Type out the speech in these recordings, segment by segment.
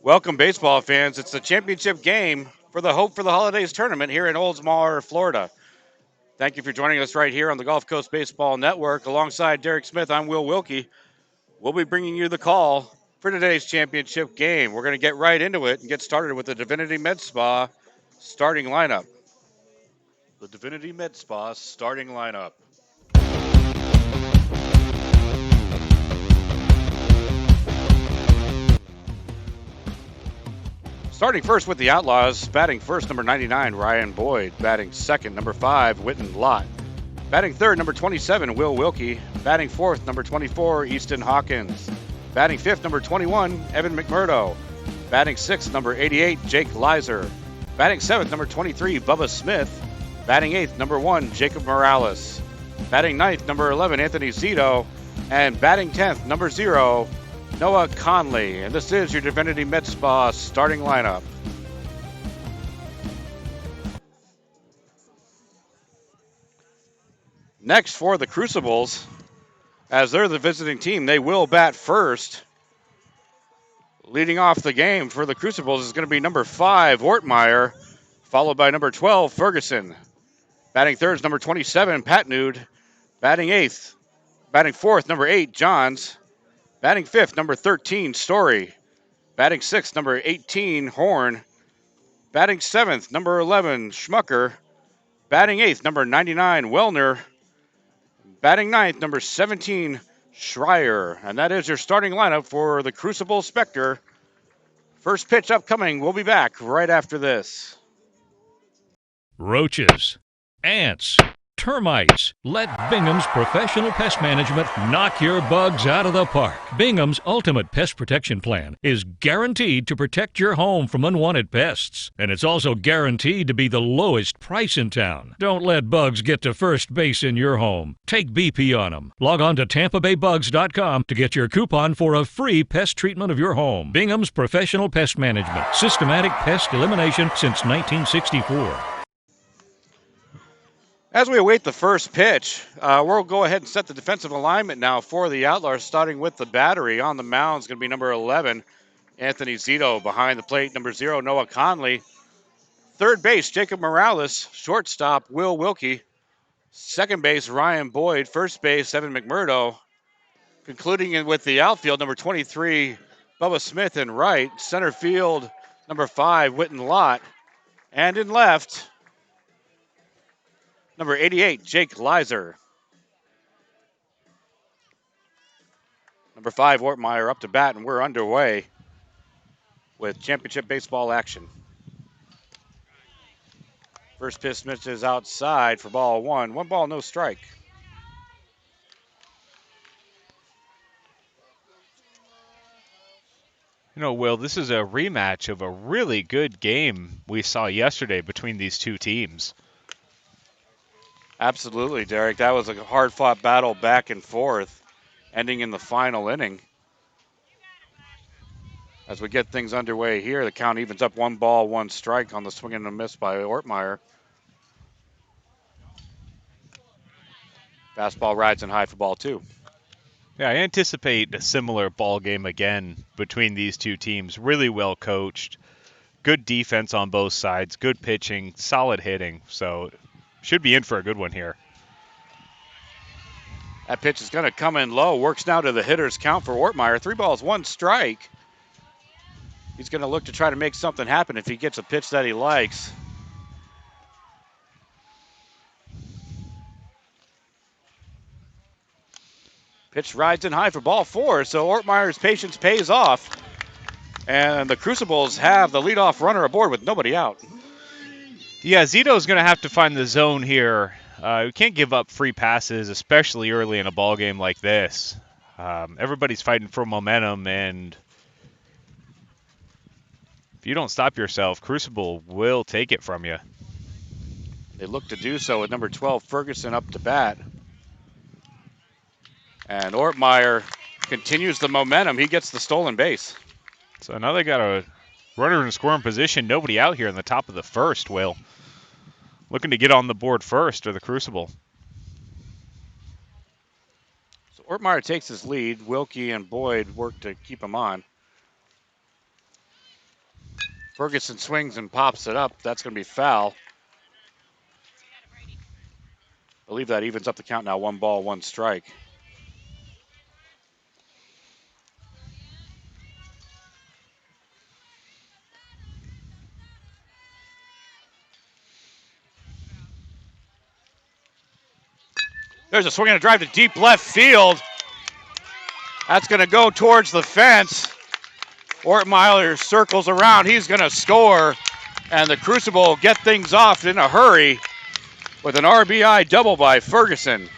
Welcome, baseball fans. It's the championship game for the Hope for the Holidays tournament here in Oldsmar, Florida. Thank you for joining us right here on the Gulf Coast Baseball Network. Alongside Derek Smith, I'm Will Wilkie. We'll be bringing you the call for today's championship game. We're going to get right into it and get started with the Divinity Med Spa starting lineup. The Divinity Med Spa starting lineup. Starting first with the Outlaws, batting first, number 99, Ryan Boyd. Batting second, number 5, Witten Lott. Batting third, number 27, Will Wilkie. Batting fourth, number 24, Easton Hawkins. Batting fifth, number 21, Evan McMurdo. Batting sixth, number 88, Jake Leiser. Batting seventh, number 23, Bubba Smith. Batting eighth, number 1, Jacob Morales. Batting ninth, number 11, Anthony Zito. And batting 10th, number 0, Noah Conley. And this is your Divinity Med Spa starting lineup. Next for the Crucibles, as they're the visiting team, they will bat first. Leading off the game for the Crucibles is going to be number 5, Ortmeyer, followed by number 12, Ferguson. Batting third is number 27, Patnude. Batting fourth, number 8, Johns. Batting fifth, number 13, Story. Batting sixth, number 18, Horn. Batting seventh, number 11, Schmucker. Batting eighth, number 99, Wellner. Batting ninth, number 17, Schreier. And that is your starting lineup for the Crucible Spectre. First pitch upcoming. We'll be back right after this. Roaches, ants, termites. Let Bingham's Professional Pest Management knock your bugs out of the park. Bingham's Ultimate Pest Protection Plan is guaranteed to protect your home from unwanted pests. And it's also guaranteed to be the lowest price in town. Don't let bugs get to first base in your home. Take BP on them. Log on to TampaBayBugs.com to get your coupon for a free pest treatment of your home. Bingham's Professional Pest Management. Systematic pest elimination since 1964. As we await the first pitch, we'll go ahead and set the defensive alignment now for the Outlaws, starting with the battery. On the mound is going to be number 11, Anthony Zito. Behind the plate, number 0, Noah Conley. Third base, Jacob Morales. Shortstop, Will Wilkie. Second base, Ryan Boyd. First base, Evan McMurdo. Concluding with the outfield, number 23, Bubba Smith in right. Center field, number 5, Witten Lott. And in left, number 88, Jake Leiser. Number 5, Ortmeyer up to bat, and we're underway with championship baseball action. First pitch misses outside for ball 1. 1 ball, no strike. You know, Will, this is a rematch of a really good game we saw yesterday between these two teams. Absolutely, Derek. That was a hard-fought battle back and forth, ending in the final inning. As we get things underway here, the count evens up 1 ball, 1 strike on the swing and a miss by Ortmeyer. Fastball rides in high for ball 2. Yeah, I anticipate a similar ball game again between these two teams. Really well coached, good defense on both sides, good pitching, solid hitting. So should be in for a good one here. That pitch is going to come in low. Works now to the hitter's count for Ortmeyer. 3 balls, 1 strike. He's going to look to try to make something happen if he gets a pitch that he likes. Pitch rides in high for ball 4, so Ortmeyer's patience pays off. And the Crucibles have the leadoff runner aboard with nobody out. Yeah, Zito's going to have to find the zone here. We can't give up free passes, especially early in a ball game like this. Everybody's fighting for momentum, and if you don't stop yourself, Crucible will take it from you. They look to do so with number 12, Ferguson, up to bat. And Ortmeyer continues the momentum. He gets the stolen base. So now they got a runner in scoring position. Nobody out here in the top of the first, Will. Looking to get on the board first, or the Crucible. So Ortmeyer takes his lead. Wilkie and Boyd work to keep him on. Ferguson swings and pops it up. That's going to be foul. I believe that evens up the count now. 1 ball, 1 strike. There's a swing and a drive to deep left field. That's going to go towards the fence. Ortmeyer circles around. He's going to score. And the Crucible get things off in a hurry with an RBI double by Ferguson.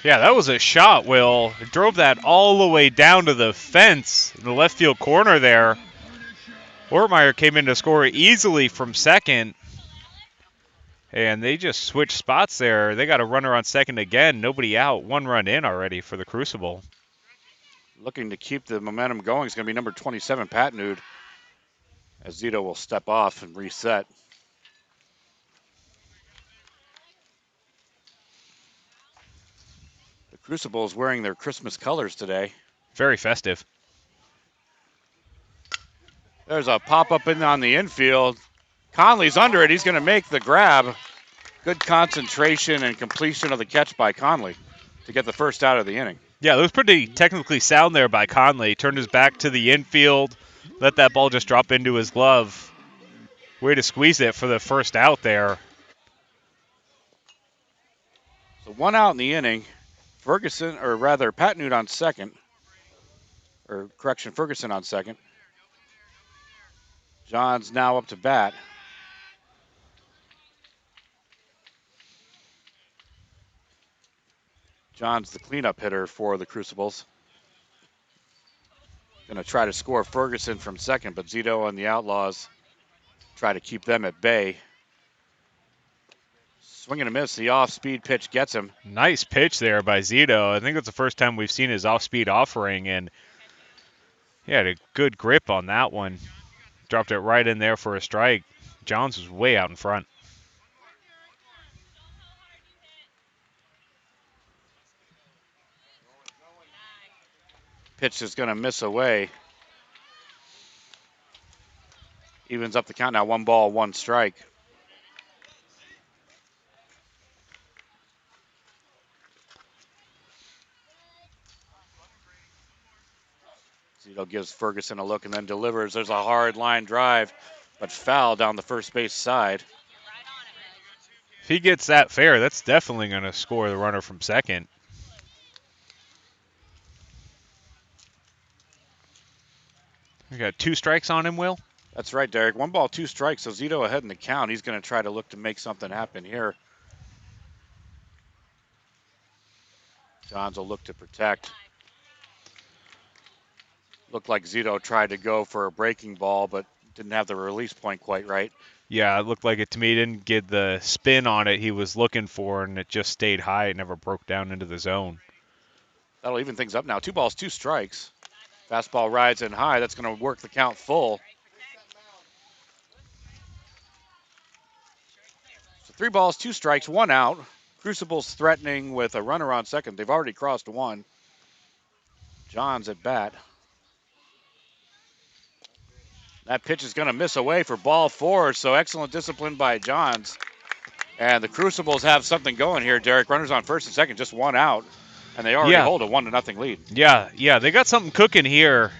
Yeah, that was a shot, Will. It drove that all the way down to the fence in the left field corner there. Ortmeyer came in to score easily from second. And they just switched spots there. They got a runner on second again. Nobody out. 1 run in already for the Crucible. Looking to keep the momentum going is going to be number 27, Patnud, as Zito will step off and reset. The Crucible is wearing their Christmas colors today. Very festive. There's a pop-up in on the infield. Conley's under it. He's going to make the grab. Good concentration and completion of the catch by Conley to get the first out of the inning. Yeah, it was pretty technically sound there by Conley. Turned his back to the infield, let that ball just drop into his glove. Way to squeeze it for the first out there. So 1 out in the inning. Ferguson, or rather Patnud on second. Or correction, Ferguson on second. John's now up to bat. John's the cleanup hitter for the Crucibles. Going to try to score Ferguson from second, but Zito and the Outlaws try to keep them at bay. Swing and a miss. The off-speed pitch gets him. Nice pitch there by Zito. I think it's the first time we've seen his off-speed offering, and he had a good grip on that one. Dropped it right in there for a strike. Johns was way out in front. Pitch is going to miss away. Evens up the count now. 1 ball, 1 strike. Zito gives Ferguson a look and then delivers. There's a hard line drive, but foul down the first base side. If he gets that fair, that's definitely going to score the runner from second. We got 2 strikes on him, Will? That's right, Derek. 1 ball, 2 strikes. So Zito ahead in the count. He's going to try to look to make something happen here. Johns will look to protect. Looked like Zito tried to go for a breaking ball, but didn't have the release point quite right. Yeah, it looked like it to me. He didn't get the spin on it he was looking for, and it just stayed high. It never broke down into the zone. That'll even things up now. 2 balls, 2 strikes. Fastball rides in high. That's going to work the count full. So 3 balls, 2 strikes, 1 out. Crucibles threatening with a runner on second. They've already crossed 1. Johns at bat. That pitch is going to miss away for ball 4, so excellent discipline by Johns. And the Crucibles have something going here, Derek. Runners on first and second, just 1 out. And they already hold a 1-0 lead. Yeah, they got something cooking here.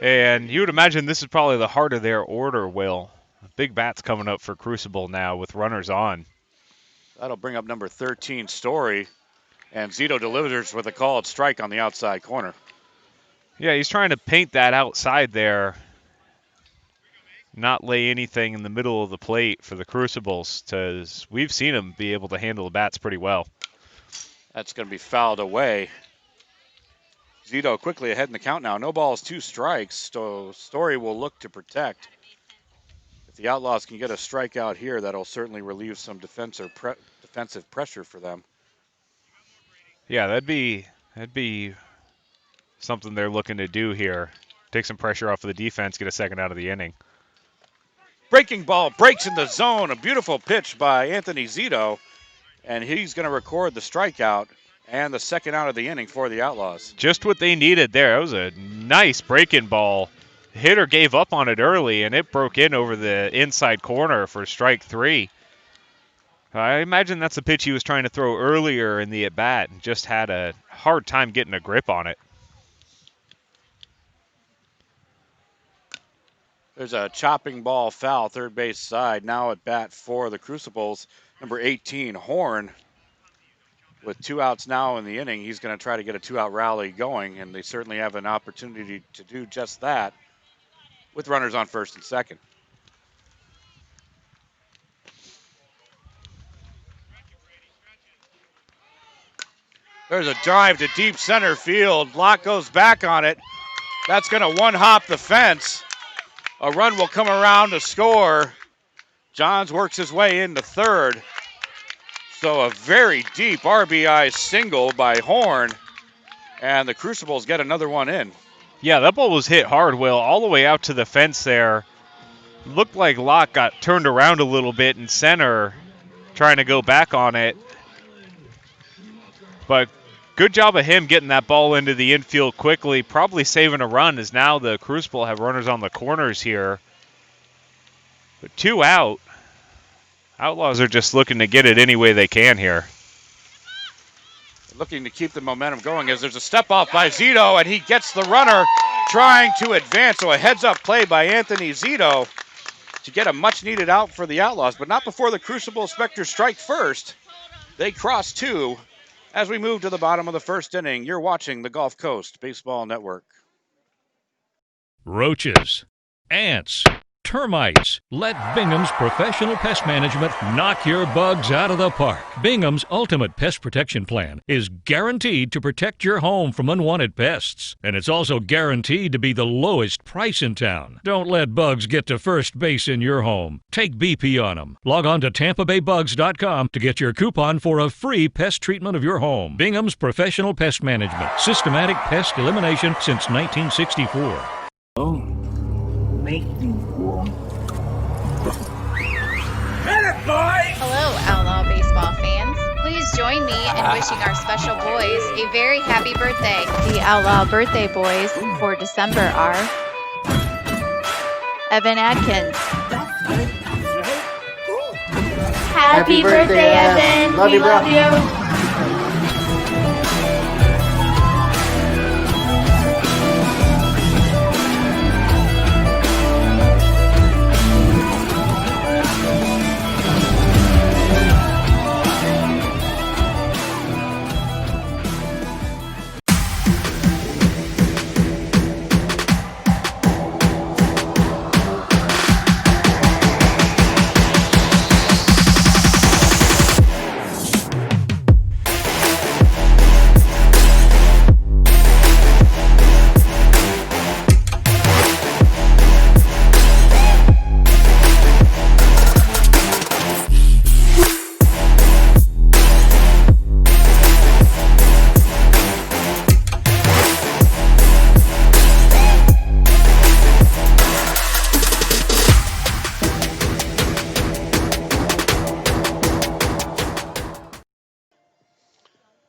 And you would imagine this is probably the heart of their order, Will. Big bats coming up for Crucible now with runners on. That'll bring up number 13, Story. And Zito delivers with a called strike on the outside corner. Yeah, he's trying to paint that outside there. Not lay anything in the middle of the plate for the Crucibles, because we've seen him be able to handle the bats pretty well. That's going to be fouled away. Zito quickly ahead in the count now. No balls, 2 strikes. So Story will look to protect. If the Outlaws can get a strikeout here, that'll certainly relieve some defensive pressure for them. Yeah, that'd be something they're looking to do here. Take some pressure off of the defense, get a second out of the inning. Breaking ball breaks in the zone. A beautiful pitch by Anthony Zito. And he's going to record the strikeout and the second out of the inning for the Outlaws. Just what they needed there. That was a nice breaking ball. hitter gave up on it early, and it broke in over the inside corner for strike 3. I imagine that's the pitch he was trying to throw earlier in the at-bat and just had a hard time getting a grip on it. There's a chopping ball foul, third base side. Now at bat for the Crucibles, number 18, Horn. With 2 outs now in the inning, he's going to try to get a 2-out rally going, and they certainly have an opportunity to do just that with runners on first and second. There's a drive to deep center field. Locke goes back on it. That's going to one-hop the fence. A run will come around to score. Johns works his way into third. So a very deep RBI single by Horn, and the Crucibles get another one in. Yeah, that ball was hit hard, Will, all the way out to the fence there. Looked like Locke got turned around a little bit in center, trying to go back on it. But good job of him getting that ball into the infield quickly, probably saving a run, as now the Crucible have runners on the corners here. But 2 out. Outlaws are just looking to get it any way they can here. Looking to keep the momentum going as there's a step off by Zito, and he gets the runner trying to advance. So a heads-up play by Anthony Zito to get a much-needed out for the Outlaws, but not before the Crucible Spectre strike first. They cross 2 as we move to the bottom of the first inning. You're watching the Gulf Coast Baseball Network. Roaches, ants, termites. Let Bingham's Professional Pest Management knock your bugs out of the park. Bingham's Ultimate Pest Protection Plan is guaranteed to protect your home from unwanted pests. And it's also guaranteed to be the lowest price in town. Don't let bugs get to first base in your home. Take BP on them. Log on to TampaBayBugs.com to get your coupon for a free pest treatment of your home. Bingham's Professional Pest Management. Systematic pest elimination since 1964. Oh, make me warm. Hello, Outlaw baseball fans. Please join me in wishing our special boys a very happy birthday. The Outlaw birthday boys for December are Evan Adkins. Happy birthday, Evan. Love we you, bro. love you.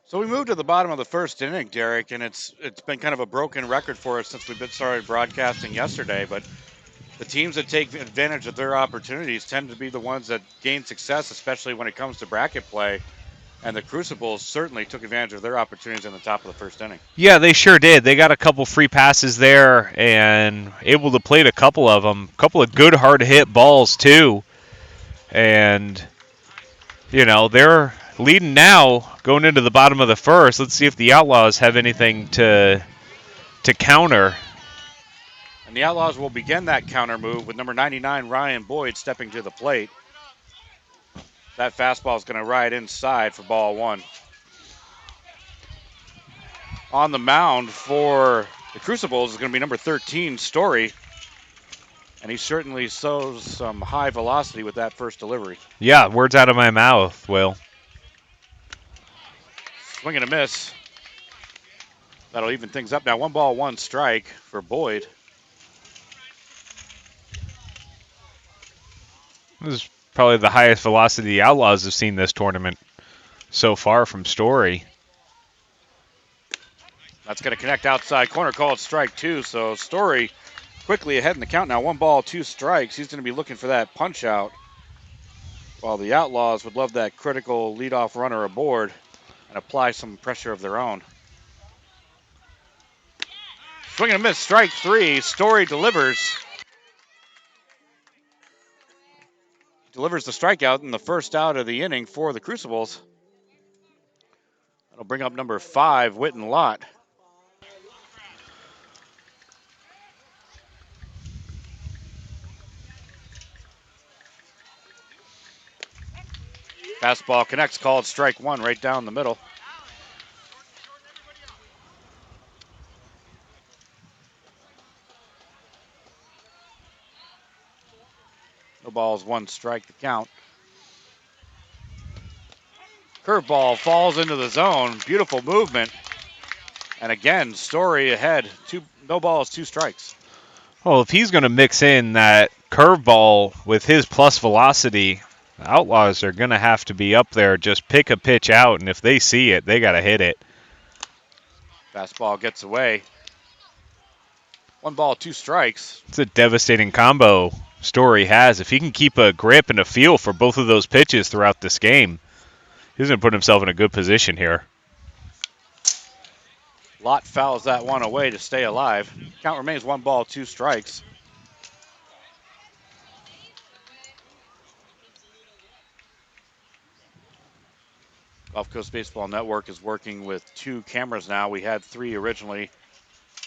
So we moved to the bottom of the first inning, Derek, and it's been kind of a broken record for us since we've been started broadcasting yesterday. But the teams that take advantage of their opportunities tend to be the ones that gain success, especially when it comes to bracket play. And the Crucibles certainly took advantage of their opportunities in the top of the first inning. Yeah, they sure did. They got a couple free passes there and able to plate a couple of them. A couple of good hard-hit balls, too. And, you know, they're leading now going into the bottom of the first. Let's see if the Outlaws have anything to counter. And the Outlaws will begin that counter move with number 99, Ryan Boyd, stepping to the plate. That fastball is going to ride inside for ball 1. On the mound for the Crucibles is going to be number 13, Story. And he certainly shows some high velocity with that first delivery. Yeah, words out of my mouth, Will. Swing and a miss. That'll even things up now. 1 ball, 1 strike for Boyd. This is probably the highest velocity the Outlaws have seen this tournament so far from Story. That's going to connect outside corner, called strike 2. So Story quickly ahead in the count now. 1 ball, 2 strikes. He's going to be looking for that punch out, while the Outlaws would love that critical leadoff runner aboard and apply some pressure of their own. Swing and a miss, strike 3. Story delivers. Delivers the strikeout in the first out of the inning for the Crucibles. That'll bring up number 5, Witten Lott. Fastball connects, called strike 1 right down the middle. No balls, 1 strike to count. Curveball falls into the zone. Beautiful movement. And again, Story ahead. No balls, 2 strikes. Well, if he's going to mix in that curveball with his plus velocity, the Outlaws are going to have to be up there. Just pick a pitch out, and if they see it, they got to hit it. Fastball gets away. 1 ball, 2 strikes. It's a devastating combo Story has. If he can keep a grip and a feel for both of those pitches throughout this game, he's going to put himself in a good position here. Lott fouls that one away to stay alive. Count remains 1 ball, 2 strikes. Gulf Coast Baseball Network is working with 2 cameras now. We had 3 originally,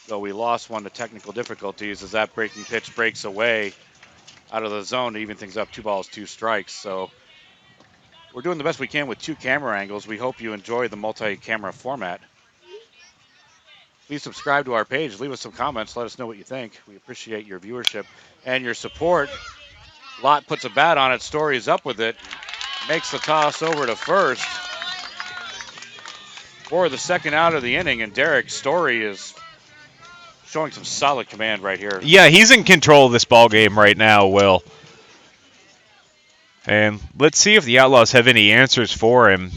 though we lost one to technical difficulties as that breaking pitch breaks away out of the zone to even things up. 2 balls, 2 strikes. So we're doing the best we can with 2 camera angles. We hope you enjoy the multi-camera format. Please subscribe to our page. Leave us some comments. Let us know what you think. We appreciate your viewership and your support. Lott puts a bat on it. Story is up with it. Makes the toss over to first for the second out of the inning. And Derek, Story is showing some solid command right here. Yeah, he's in control of this ball game right now, Will. And let's see if the Outlaws have any answers for him.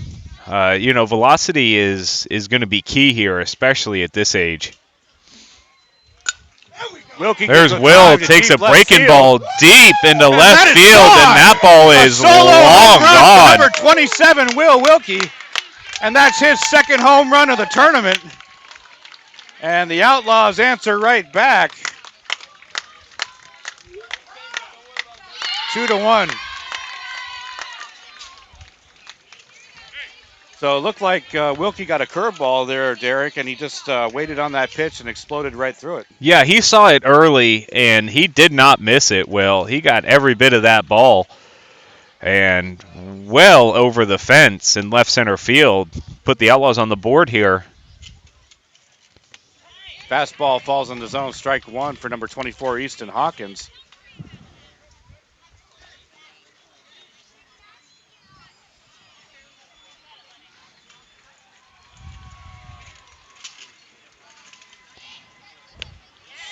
Velocity is going to be key here, especially at this age. There's Will, takes a breaking ball deep into left field, and that ball is long gone. Number 27, Will Wilkie, and that's his second home run of the tournament. And the Outlaws answer right back. 2-1. So it looked like Wilkie got a curveball there, Derek, and he just waited on that pitch and exploded right through it. Yeah, he saw it early, and he did not miss it, Will. He got every bit of that ball. And well over the fence in left center field. Put the Outlaws on the board here. Fastball falls in the zone, strike 1 for number 24, Easton Hawkins.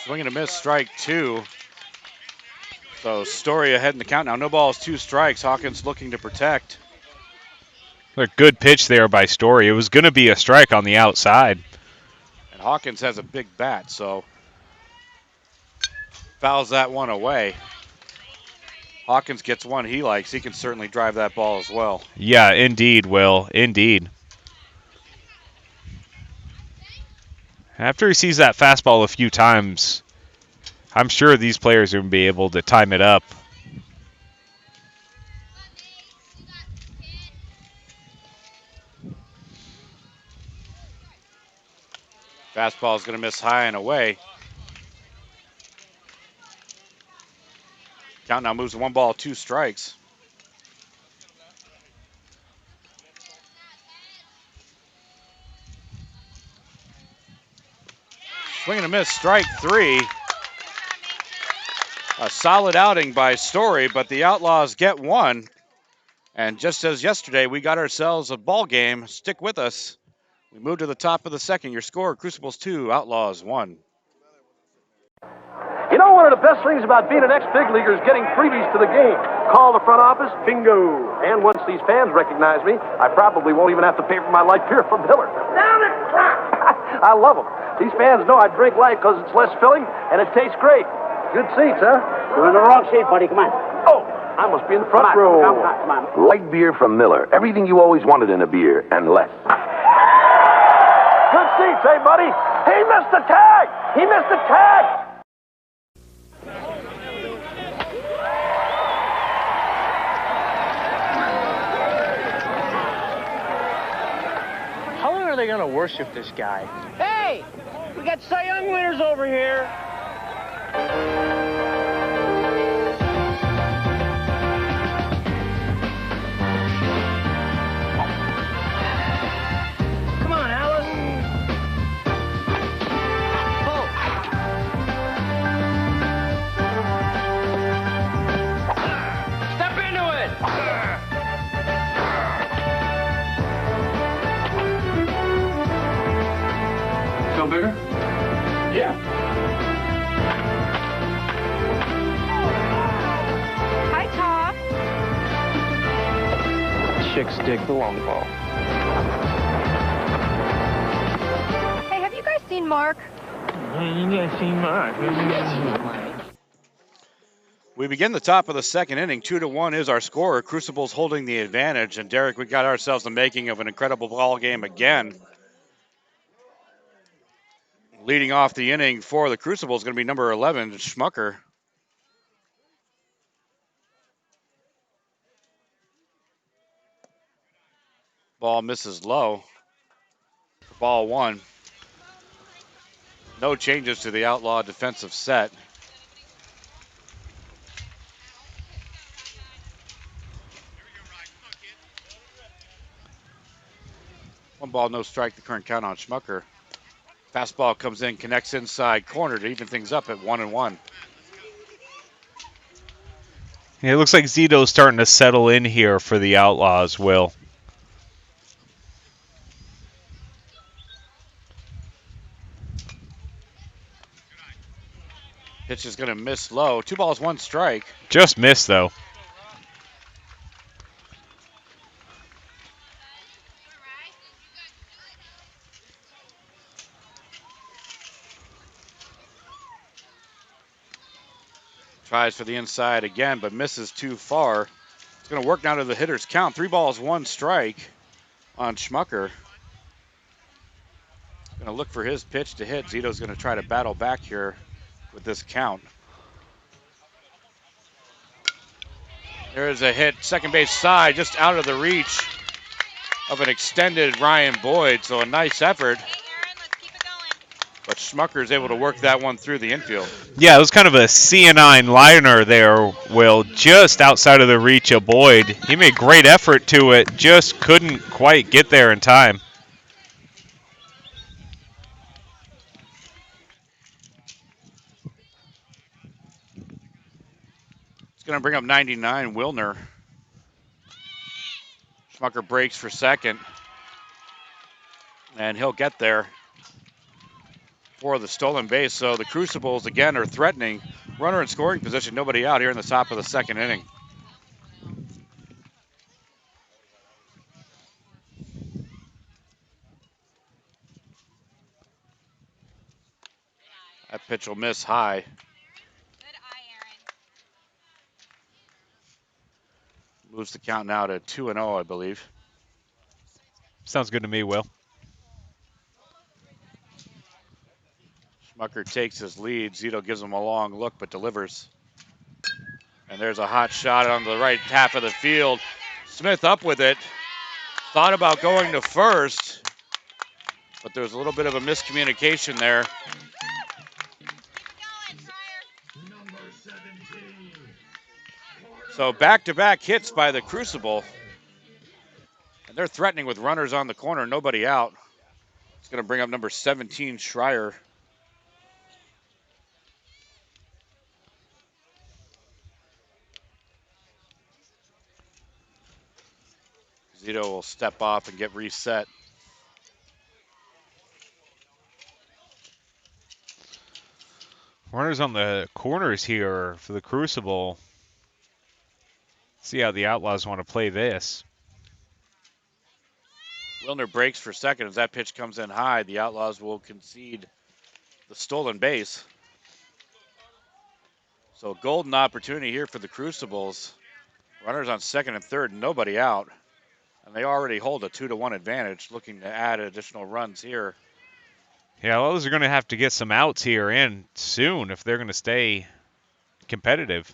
Swing and a miss, strike 2. So Story ahead in the count now. No balls, 2 strikes. Hawkins looking to protect. A good pitch there by Story. It was going to be a strike on the outside. And Hawkins has a big bat, so fouls that one away. Hawkins gets one he likes. He can certainly drive that ball as well. Yeah, indeed, Will. Indeed. After he sees that fastball a few times, I'm sure these players are going to be able to time it up. Fastball is going to miss high and away. Count now moves to 1 ball, 2 strikes. Swing and a miss, strike 3. A solid outing by Story, but the Outlaws get 1. And just as yesterday, we got ourselves a ball game. Stick with us. We move to the top of the second. Your score, Crucibles 2, Outlaws 1. You know, one of the best things about being an ex-big leaguer is getting freebies to the game. Call the front office, bingo. And once these fans recognize me, I probably won't even have to pay for my light beer from Miller. Down it, crack! I love them. These fans know I drink light because it's less filling and it tastes great. Good seats, huh? You're in the wrong seat, buddy. Come on. Oh, I must be in the front row. Come on. Light beer from Miller. Everything you always wanted in a beer, and less. Good seats, hey, buddy. He missed the tag. He missed the tag. How long are they going to worship this guy? Hey, we got Cy Young winners over here. Come on, Alice. Step into it. Feel bigger? Yeah. Hi, Tom. Chicks dig the long ball. Hey, have you guys seen Mark? We begin the top of the second inning. 2-1 is our score. Crucibles holding the advantage. And Derek, we got ourselves the making of an incredible ball game again. Leading off the inning for the Crucibles is going to be number 11, Schmucker. Ball misses low. Ball one. No changes to the Outlaw defensive set. One ball, no strike, the current count on Schmucker. Fastball comes in, connects inside corner to even things up at 1-1. Yeah, it looks like Zito's starting to settle in here for the Outlaws, Will. Pitch is going to miss low. 2 balls, 1 strike. Just missed, though. Tries for the inside again, but misses too far. It's going to work now to the hitter's count. 3 balls, 1 strike on Schmucker. Going to look for his pitch to hit. Zito's going to try to battle back here with this count. There's a hit, second base side, just out of the reach of an extended Ryan Boyd. So a nice effort. But Schmucker is able to work that one through the infield. Yeah, it was kind of a CNI liner there, Will, just outside of the reach of Boyd. He made great effort to it, just couldn't quite get there in time. It's going to bring up 99, Wilner. Schmucker breaks for second. And he'll get there for the stolen base. So the Crucibles, again, are threatening. Runner in scoring position, nobody out here in the top of the second inning. That pitch will miss high. Moves the count now to 2-0, I believe. Sounds good to me, Will. Schmucker takes his lead. Zito gives him a long look, but delivers. And there's a hot shot on the right half of the field. Smith up with it. Thought about going to first, but there's a little bit of a miscommunication there. So back-to-back hits by the Crucible. And they're threatening with runners on the corner, nobody out. It's going to bring up number 17, Schreier. Zito will step off and get reset. Runners on the corners here for the Crucible. See how the Outlaws want to play this. Wilner breaks for second. As that pitch comes in high, the Outlaws will concede the stolen base. So golden opportunity here for the Crucibles. Runners on second and third, nobody out. And they already hold a 2-1 advantage, looking to add additional runs here. Yeah, Outlaws are going to have to get some outs here and soon if they're going to stay competitive.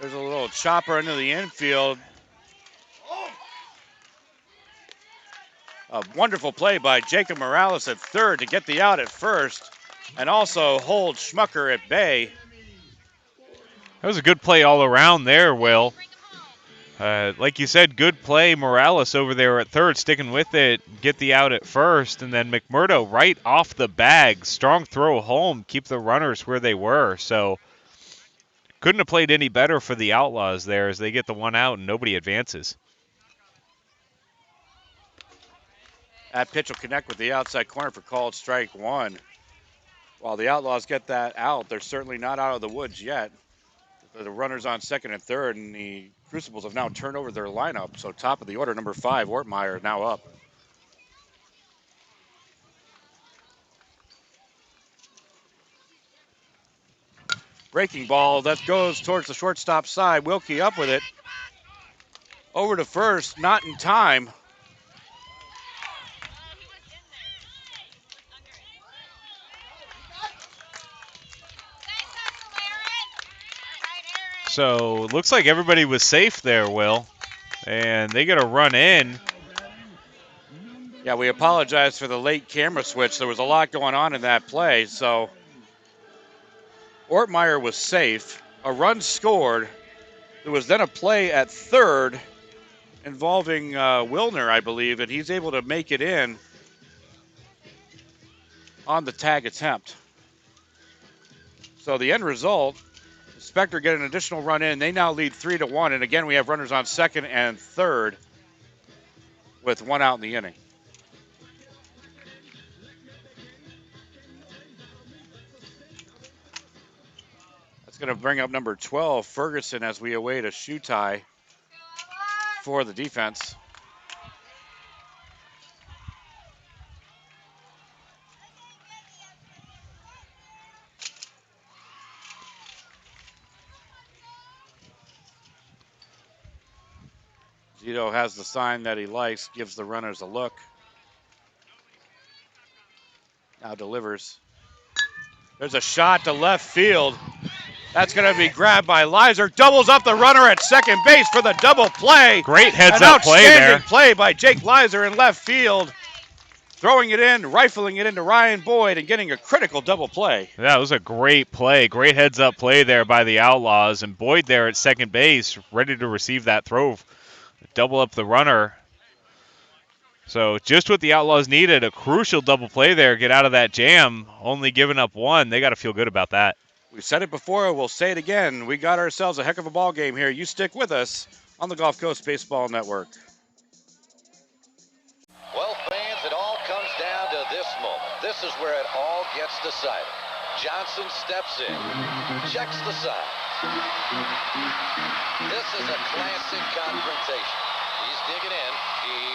There's a little chopper into the infield. A wonderful play by Jacob Morales at third to get the out at first and also hold Schmucker at bay. That was a good play all around there, Will. Like you said, good play. Morales over there at third, sticking with it, get the out at first, and then McMurdo right off the bag. Strong throw home, keep the runners where they were. So couldn't have played any better for the Outlaws there as they get the one out and nobody advances. That pitch will connect with the outside corner for called strike one. While the Outlaws get that out, they're certainly not out of the woods yet. The runners on second and third, and the Crucibles have now turned over their lineup. So top of the order, number 5, Ortmeyer, now up. Breaking ball, that goes towards the shortstop side. Wilkie up with it. Over to first, not in time. So it looks like everybody was safe there, Will. And they get a run in. Yeah, we apologize for the late camera switch. There was a lot going on in that play. So Ortmeyer was safe. A run scored. There was then a play at third involving Wilner, I believe, and he's able to make it in on the tag attempt. So the end result, Spectre get an additional run in. They now lead 3-1, and again we have runners on second and third with one out in the inning. That's going to bring up number 12, Ferguson, as we await a shoe tie for the defense. Zito has the sign that he likes, gives the runners a look. Now delivers. There's a shot to left field. That's going to be grabbed by Leiser. Doubles up the runner at second base for the double play. Great heads-up play there. Outstanding play by Jake Leiser in left field. Throwing it in, rifling it into Ryan Boyd, and getting a critical double play. That was a great play. Great heads-up play there by the Outlaws. And Boyd there at second base, ready to receive that throw. Double up the runner. So just what the Outlaws needed, a crucial double play there, get out of that jam, only giving up one. They got to feel good about that. We've said it before, we'll say it again. We got ourselves a heck of a ball game here. You stick with us on the Gulf Coast Baseball Network. Well, fans, it all comes down to this moment. This is where it all gets decided. Johnson steps in, checks the sign. This is a classic confrontation. He's digging in.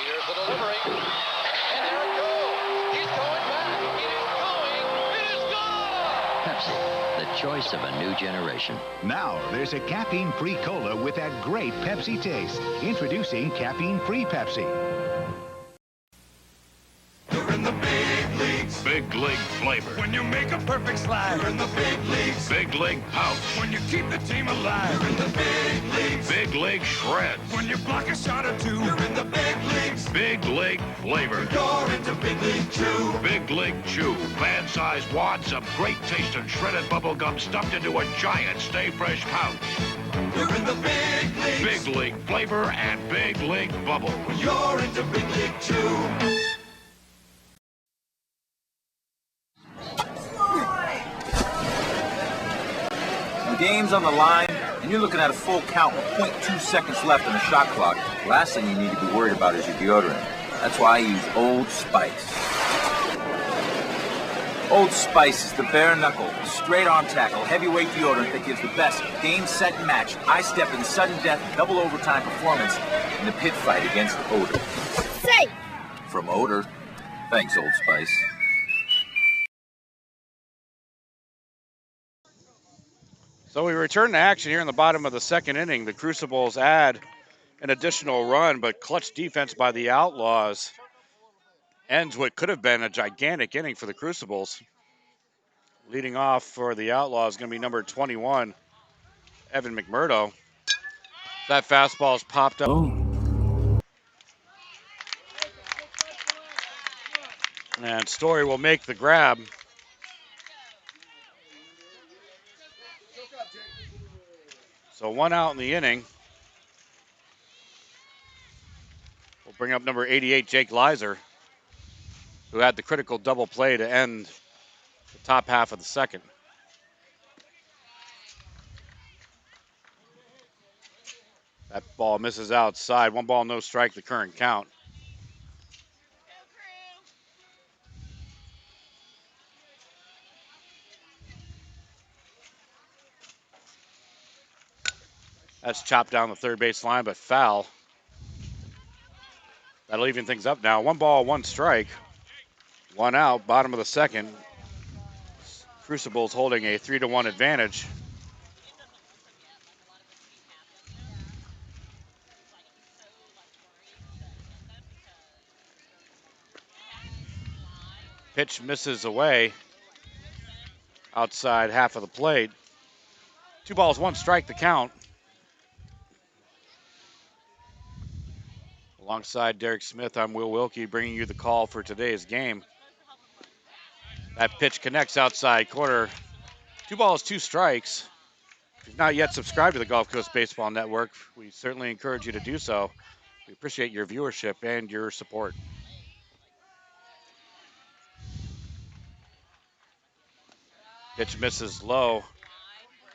Here's the delivery. And there it goes. He's going back. It is going. It is gone. Pepsi, the choice of a new generation. Now there's a caffeine-free cola with that great Pepsi taste. Introducing caffeine-free Pepsi. You're in the big leagues. Big league flavor. When you make a perfect slide. You're in the big leagues. Big league pouch. When you keep the team alive. You're in the big leagues. Big league shreds. When you block a shot or two. You're in the big leagues. Big league flavor. You're into Big League Chew. Big League Chew. Fan-sized wads of great tasting shredded bubble gum stuffed into a giant Stay Fresh pouch. You're in the big leagues. Big league flavor and big league bubble. You're into Big League Chew. The game's on the line, and you're looking at a full count with 0.2 seconds left on the shot clock. Last thing you need to be worried about is your deodorant. That's why I use Old Spice. Old Spice is the bare knuckle, straight arm tackle, heavyweight deodorant that gives the best game, set, and match, high step and sudden death, double overtime performance in the pit fight against odor. Safe! From odor. Thanks, Old Spice. So we return to action here in the bottom of the second inning. The Crucibles add an additional run, but clutch defense by the Outlaws ends what could have been a gigantic inning for the Crucibles. Leading off for the Outlaws is going to be number 21, Evan McMurdo. That fastball's popped up. And Story will make the grab. So 1 out in the inning. We'll bring up number 88, Jake Leiser, who had the critical double play to end the top half of the second. That ball misses outside. 1 ball, no strike, the current count. That's chopped down the third base line, but foul. That'll even things up now. 1 ball, 1 strike. 1 out, bottom of the second. Crucibles holding a 3-1 advantage. Pitch misses away outside half of the plate. 2 balls, 1 strike, the count. Alongside Derek Smith, I'm Will Wilkie bringing you the call for today's game. That pitch connects outside corner. 2 balls, 2 strikes. If you've not yet subscribed to the Gulf Coast Baseball Network, we certainly encourage you to do so. We appreciate your viewership and your support. Pitch misses low.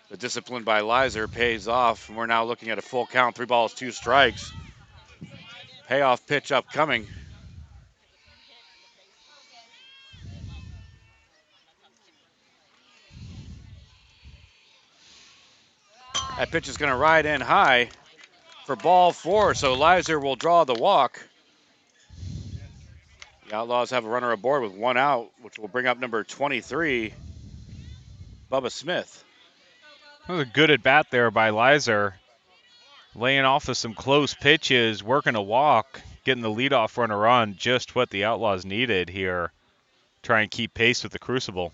The discipline by Leiser pays off, and we're now looking at a full count, 3 balls, 2 strikes. Payoff pitch upcoming. That pitch is going to ride in high for ball 4, so Leiser will draw the walk. The Outlaws have a runner aboard with 1 out, which will bring up number 23, Bubba Smith. That was a good at bat there by Leiser. Laying off of some close pitches, working a walk, getting the leadoff runner on, just what the Outlaws needed here. Try and keep pace with the Crucible.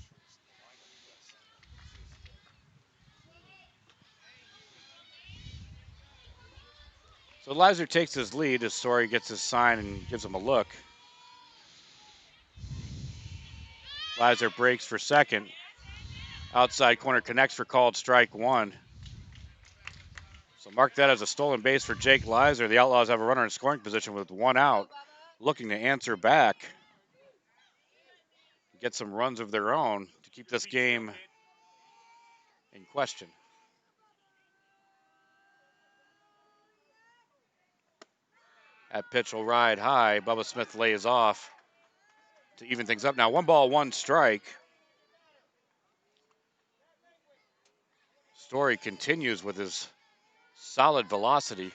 So Leiser takes his lead as Story gets his sign and gives him a look. Leiser breaks for second. Outside corner connects for called strike 1. So mark that as a stolen base for Jake Leiser. The Outlaws have a runner in scoring position with 1 out, looking to answer back, get some runs of their own to keep this game in question. That pitch will ride high. Bubba Smith lays off to even things up now. 1 ball, 1 strike. Story continues with his solid velocity.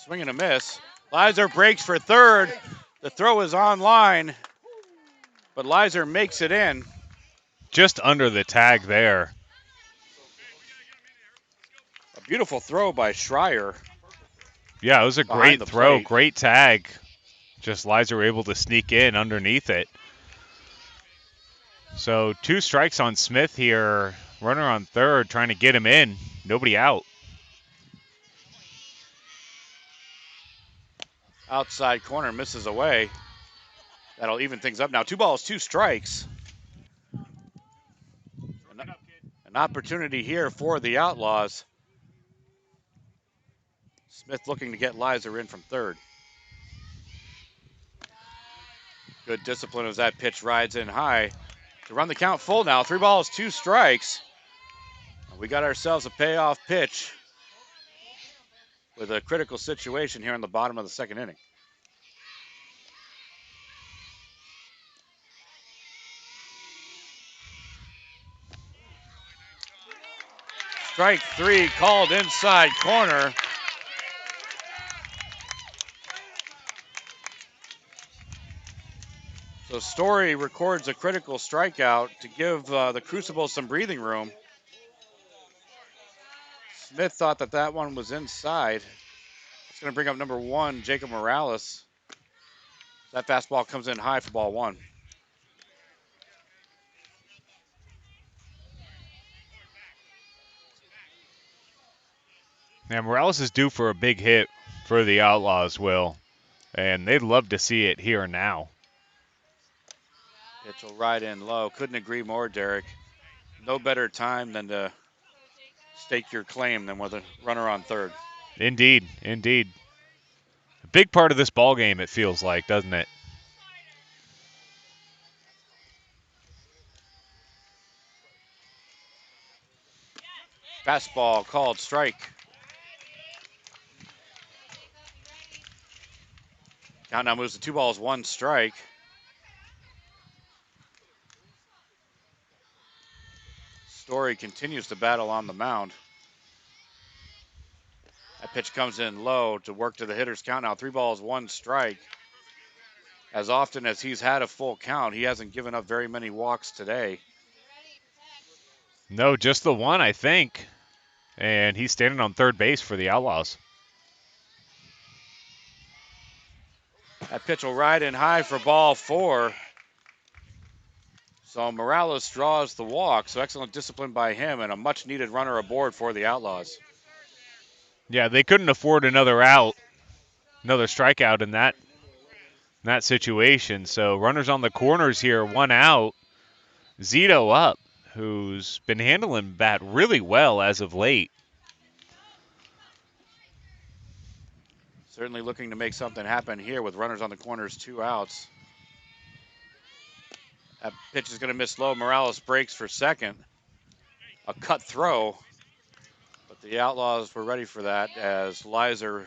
Swing and a miss. Leiser breaks for third. The throw is on line, but Leiser makes it in. Just under the tag there. A beautiful throw by Schreier. Yeah, it was a great throw, plate. great tag. Just Leiser able to sneak in underneath it. So 2 strikes on Smith here. Runner on third, trying to get him in. Nobody out. Outside corner misses away. That'll even things up now. 2 balls, 2 strikes. An opportunity here for the Outlaws. Smith looking to get Leiser in from third. Good discipline as that pitch rides in high to run the count full now. 3 balls, 2 strikes. We got ourselves a payoff pitch with a critical situation here in the bottom of the second inning. Strike 3 called inside corner. So Story records a critical strikeout to give the Crucibles some breathing room. Smith thought that one was inside. It's going to bring up number 1, Jacob Morales. That fastball comes in high for ball 1. Now, Morales is due for a big hit for the Outlaws, Will, and they'd love to see it here and now. Pitch will ride in low. Couldn't agree more, Derek. No better time than to stake your claim than with a runner on third. Indeed, indeed. A big part of this ball game, it feels like, doesn't it? Fastball called strike. Count now moves to 2 balls, 1 strike. Story continues to battle on the mound. That pitch comes in low to work to the hitter's count now. 3 balls, 1 strike. As often as he's had a full count, he hasn't given up very many walks today. No, just the one, I think. And he's standing on third base for the Outlaws. That pitch will ride in high for ball 4. So Morales draws the walk. So excellent discipline by him and a much needed runner aboard for the Outlaws. Yeah, they couldn't afford another out, another strikeout in that situation. So runners on the corners here, 1 out. Zito up, who's been handling bat really well as of late. Certainly looking to make something happen here with runners on the corners, 2 outs. That pitch is going to miss low. Morales breaks for second. A cut throw, but the Outlaws were ready for that as Lizer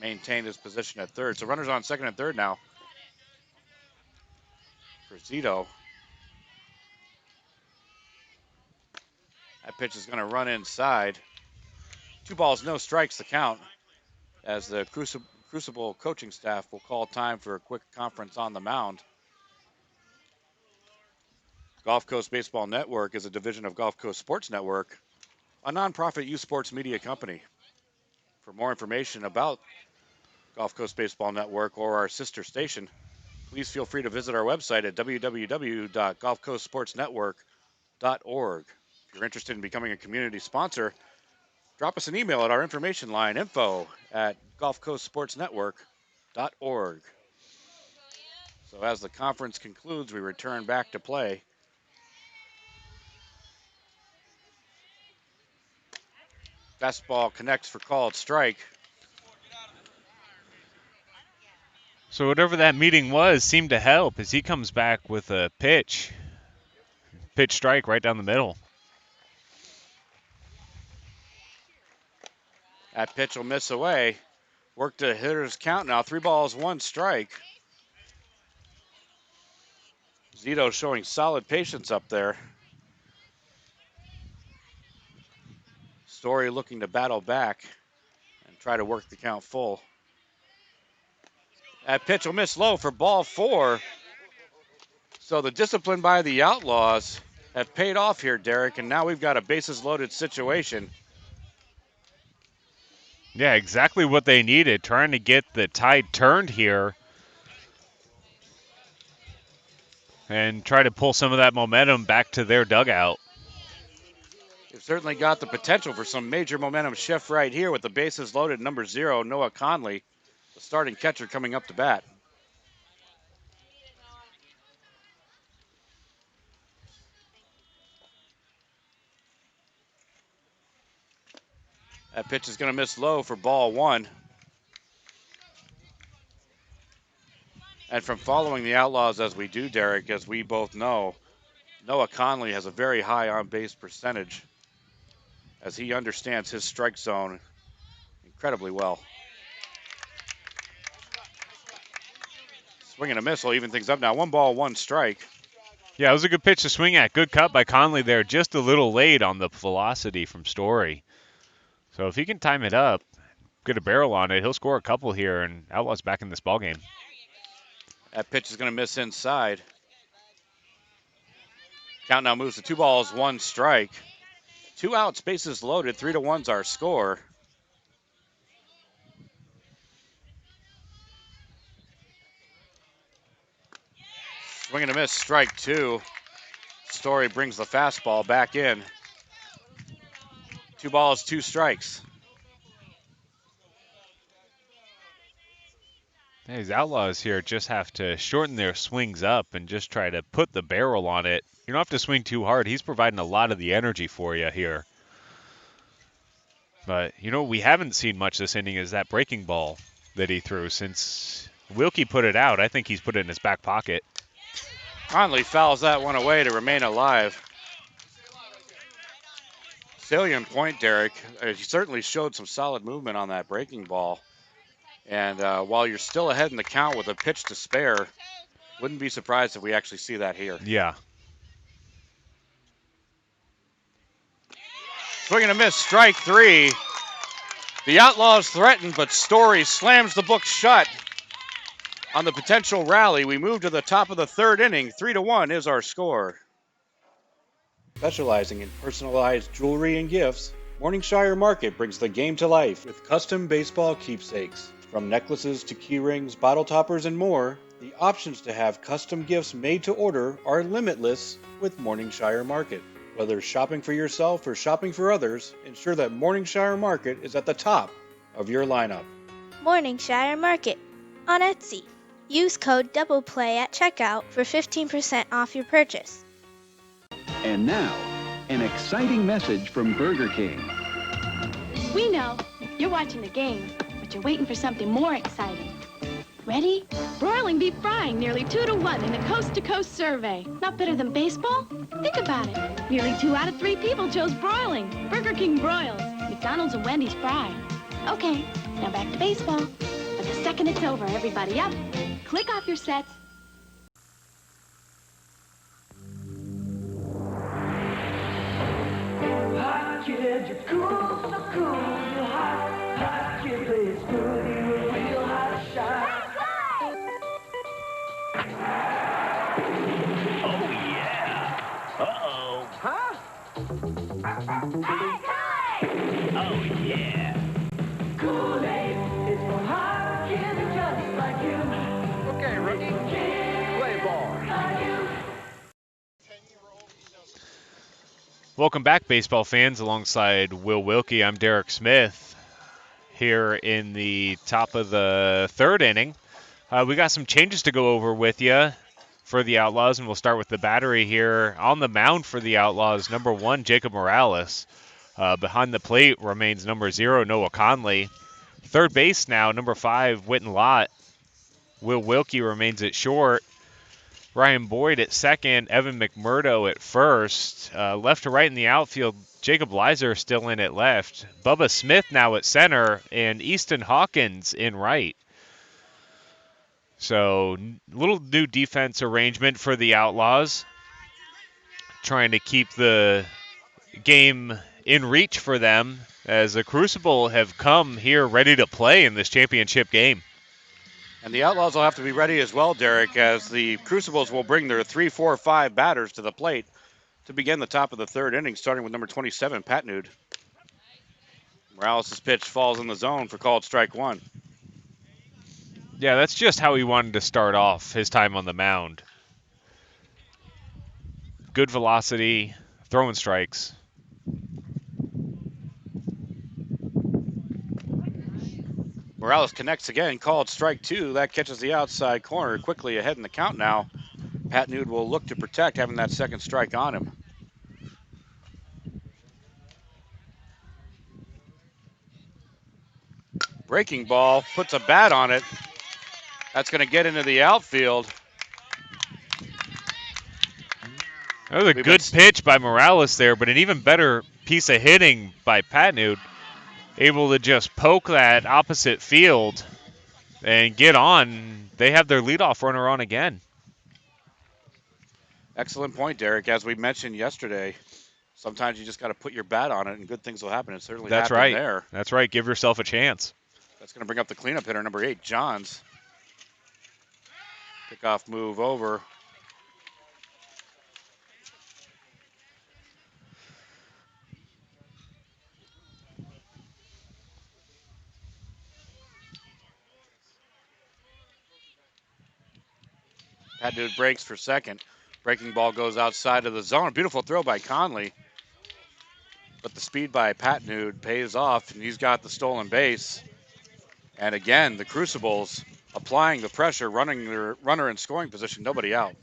maintained his position at third. So runners on second and third now for Zito. That pitch is going to run inside. 2 balls, no strikes the count as the Crucible coaching staff will call time for a quick conference on the mound. Gulf Coast Baseball Network is a division of Gulf Coast Sports Network, a nonprofit youth sports media company. For more information about Gulf Coast Baseball Network or our sister station, please feel free to visit our website at www.gulfcoastsportsnetwork.org. If you're interested in becoming a community sponsor, drop us an email at our information line, info@gulfcoastsportsnetwork.org. So as the conference concludes, we return back to play. Fastball connects for called strike. So whatever that meeting was seemed to help as he comes back with a pitch strike right down the middle. That pitch will miss away. Work to hitter's count now. 3 balls, 1 strike. Zito showing solid patience up there. Story looking to battle back and try to work the count full. That pitch will miss low for ball 4. So the discipline by the Outlaws have paid off here, Derek, and now we've got a bases loaded situation. Yeah, exactly what they needed, trying to get the tide turned here and try to pull some of that momentum back to their dugout. They've certainly got the potential for some major momentum shift right here with the bases loaded. Number 0, Noah Conley, the starting catcher, coming up to bat. That pitch is going to miss low for ball 1. And from following the Outlaws as we do, Derek, as we both know, Noah Conley has a very high on-base percentage. as he understands his strike zone incredibly well. Swing and a miss will even things up now. 1 ball, 1 strike. Yeah, it was a good pitch to swing at. Good cut by Conley there. Just a little late on the velocity from Story. So if he can time it up, get a barrel on it, he'll score a couple here, and Outlaws back in this ballgame. That pitch is going to miss inside. Count now moves to 2 balls, 1 strike. 2 outs, bases loaded. 3-1's our score. Swing and a miss, strike 2. Story brings the fastball back in. 2 balls, 2 strikes. These Outlaws here just have to shorten their swings up and just try to put the barrel on it. You don't have to swing too hard. He's providing a lot of the energy for you here. But, you know, we haven't seen much this inning is that breaking ball that he threw. Since Wilkie put it out, I think he's put it in his back pocket. Conley fouls that one away to remain alive. Salient point, Derek. He certainly showed some solid movement on that breaking ball. And while you're still ahead in the count with a pitch to spare, wouldn't be surprised if we actually see that here. Yeah. Swing and a miss, strike 3. The Outlaws threaten, but Story slams the book shut on the potential rally. We move to the top of the 3rd inning. 3-1 is our score. Specializing in personalized jewelry and gifts, Morningshire Market brings the game to life with custom baseball keepsakes. From necklaces to key rings, bottle toppers, and more, the options to have custom gifts made to order are limitless with Morningshire Market. Whether shopping for yourself or shopping for others, ensure that Morningshire Market is at the top of your lineup. Morningshire Market on Etsy. Use code DOUBLEPLAY at checkout for 15% off your purchase. And now, an exciting message from Burger King. We know you're watching the game, but you're waiting for something more exciting. Ready? Broiling beef frying nearly 2-1 in a coast-to-coast survey. Not better than baseball? Think about it. Nearly 2 out of 3 people chose broiling. Burger King broils. McDonald's and Wendy's fry. Okay, now back to baseball. But the second it's over, everybody up. Click off your sets. Hot kid, you're cool, so cool, you're hot. Hot kid plays good, you're a real hot shot. Oh, yeah. Uh-oh. Huh? Oh, yeah. Kool-Aid is for hot kids just like you. Okay, rookie. Play ball. Welcome back, baseball fans. Alongside Will Wilkie, I'm Derek Smith here in the top of the 3rd inning. We got some changes to go over with you for the Outlaws, and we'll start with the battery here. On the mound for the Outlaws, number 1, Jacob Morales. Behind the plate remains number 0, Noah Conley. Third base now, number 5, Witten Lott. Will Wilkie remains at short. Ryan Boyd at second, Evan McMurdo at first. Left to right in the outfield, Jacob Leiser still in at left. Bubba Smith now at center, and Easton Hawkins in right. So, little new defense arrangement for the Outlaws. Trying to keep the game in reach for them, as the Crucible have come here ready to play in this championship game. And the Outlaws will have to be ready as well, Derek, as the Crucibles will bring their 3, 4, 5 batters to the plate to begin the top of the 3rd inning, starting with number 27, Pat Nude. Morales' pitch falls in the zone for called strike 1. Yeah, that's just how he wanted to start off his time on the mound. Good velocity, throwing strikes. Morales connects again, called strike 2. That catches the outside corner, quickly ahead in the count now. Pat Nude will look to protect having that second strike on him. Breaking ball, puts a bat on it. That's going to get into the outfield. That was a good pitch by Morales there, but an even better piece of hitting by Patnud. Able to just poke that opposite field and get on. They have their leadoff runner on again. Excellent point, Derek. As we mentioned yesterday, sometimes you just got to put your bat on it and good things will happen. It certainly That's happened right. there. That's right. Give yourself a chance. That's going to bring up the cleanup hitter, number 8, Johns. Kickoff move over. Patnud breaks for second. Breaking ball goes outside of the zone. A beautiful throw by Conley. But the speed by Patnud pays off, and he's got the stolen base. And again, the Crucibles applying the pressure, running their runner in scoring position, nobody out.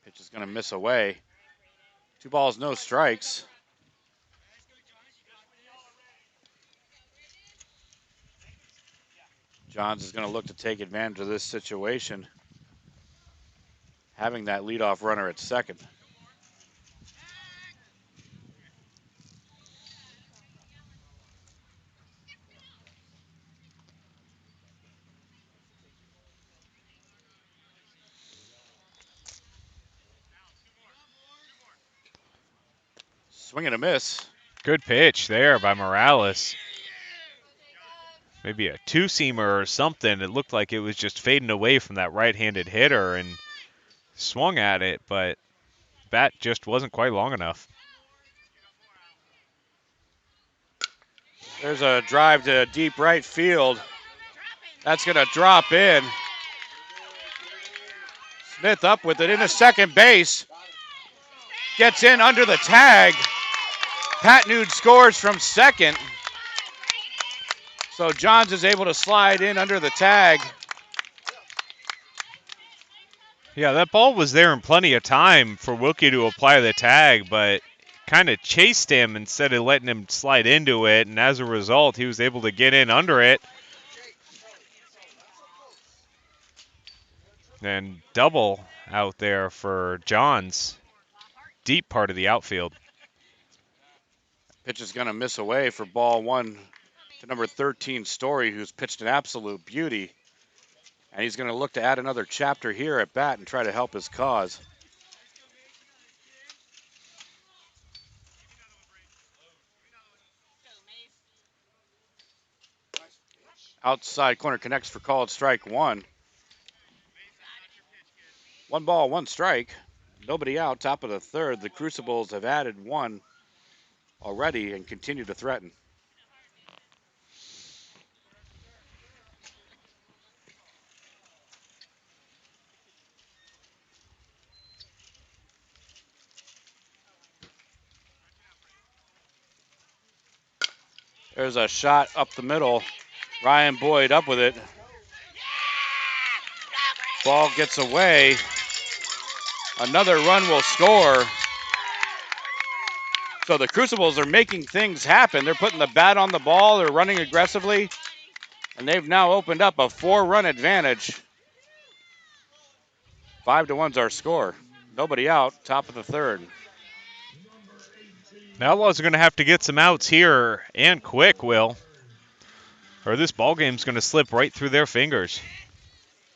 Pitch is going to miss away. 2 balls, no strikes. Johns is going to look to take advantage of this situation, having that leadoff runner at second. Swing and a miss. Good pitch there by Morales. Maybe a two-seamer or something. It looked like it was just fading away from that right-handed hitter and swung at it, but bat just wasn't quite long enough. There's a drive to deep right field. That's going to drop in. Smith up with it into second base. Gets in under the tag. Patnud scores from second. So Johns is able to slide in under the tag. Yeah, that ball was there in plenty of time for Wilkie to apply the tag, but kind of chased him instead of letting him slide into it, and as a result, he was able to get in under it. And double out there for Johns. Deep part of the outfield. Pitch is going to miss away for ball 1 to number 13, Story, who's pitched an absolute beauty. And he's going to look to add another chapter here at bat and try to help his cause. Outside corner connects for called strike 1. 1 ball, 1 strike. Nobody out, top of the third. The Crucibles have added 1 already and continue to threaten. There's a shot up the middle. Ryan Boyd up with it. Ball gets away. Another run will score. So the Crucibles are making things happen. They're putting the bat on the ball. They're running aggressively. And they've now opened up a 4-run advantage. 5-1's our score. Nobody out, top of the third. The Outlaws are going to have to get some outs here and quick, Will. Or this ball game's going to slip right through their fingers.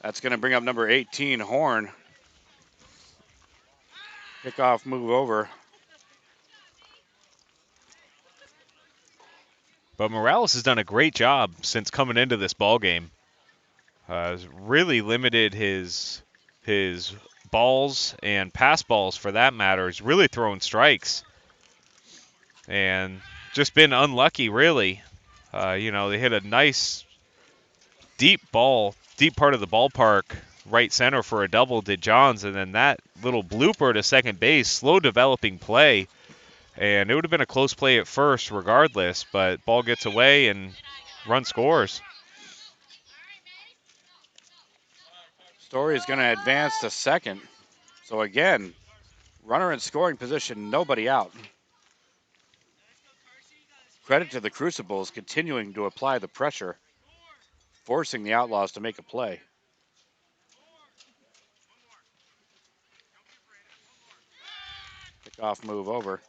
That's going to bring up number 18, Horn. Kickoff move over. But Morales has done a great job since coming into this ball game. Has really limited his balls and pass balls, for that matter. He's really throwing strikes. And just been unlucky, really. They hit a nice deep ball, deep part of the ballpark, right center for a double, did Johns, and then that little blooper to second base, slow developing play, and it would have been a close play at first regardless, but ball gets away and run scores. Story is going to advance to second. So again, runner in scoring position, nobody out. Credit to the Crucibles continuing to apply the pressure, forcing the Outlaws to make a play. Kickoff move over.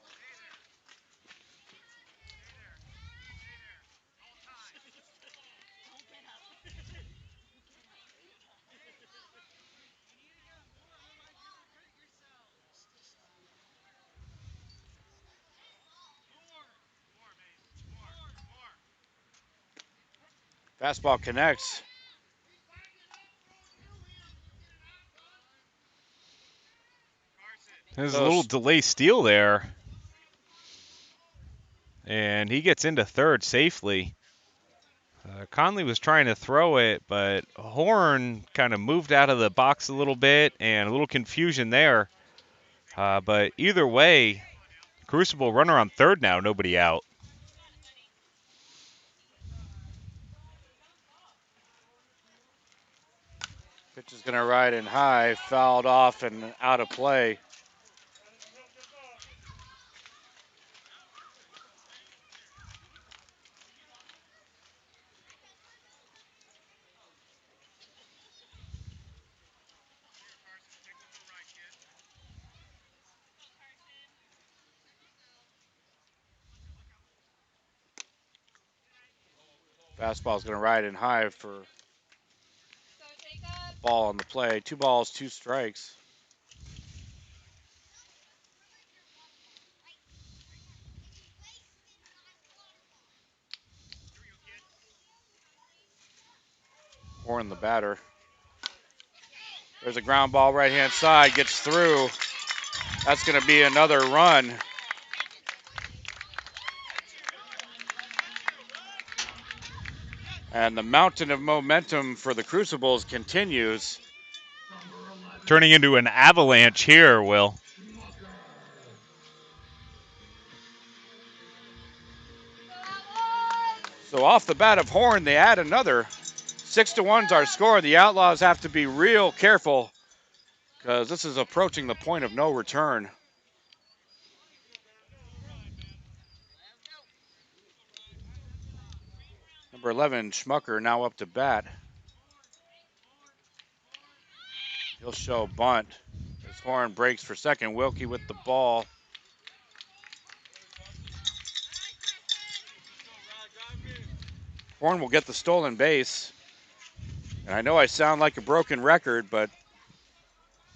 Fastball connects. There's a little delay steal there. And he gets into third safely. Conley was trying to throw it, but Horn kind of moved out of the box a little bit and a little confusion there. But either way, Crucible runner on third now, nobody out. Pitch is going to ride in high, fouled off and out of play. Fastball is going to ride in high for ball on the play. 2 balls, 2 strikes. Horn the batter. There's a ground ball right hand side, gets through. That's going to be another run. And the mountain of momentum for the Crucibles continues. Turning into an avalanche here, Will. So off the bat of Horn, they add another. 6-1's our score. The Outlaws have to be real careful because this is approaching the point of no return. Number 11, Schmucker, now up to bat. He'll show bunt as Horn breaks for second. Wilkie with the ball. Horn will get the stolen base. And I know I sound like a broken record, but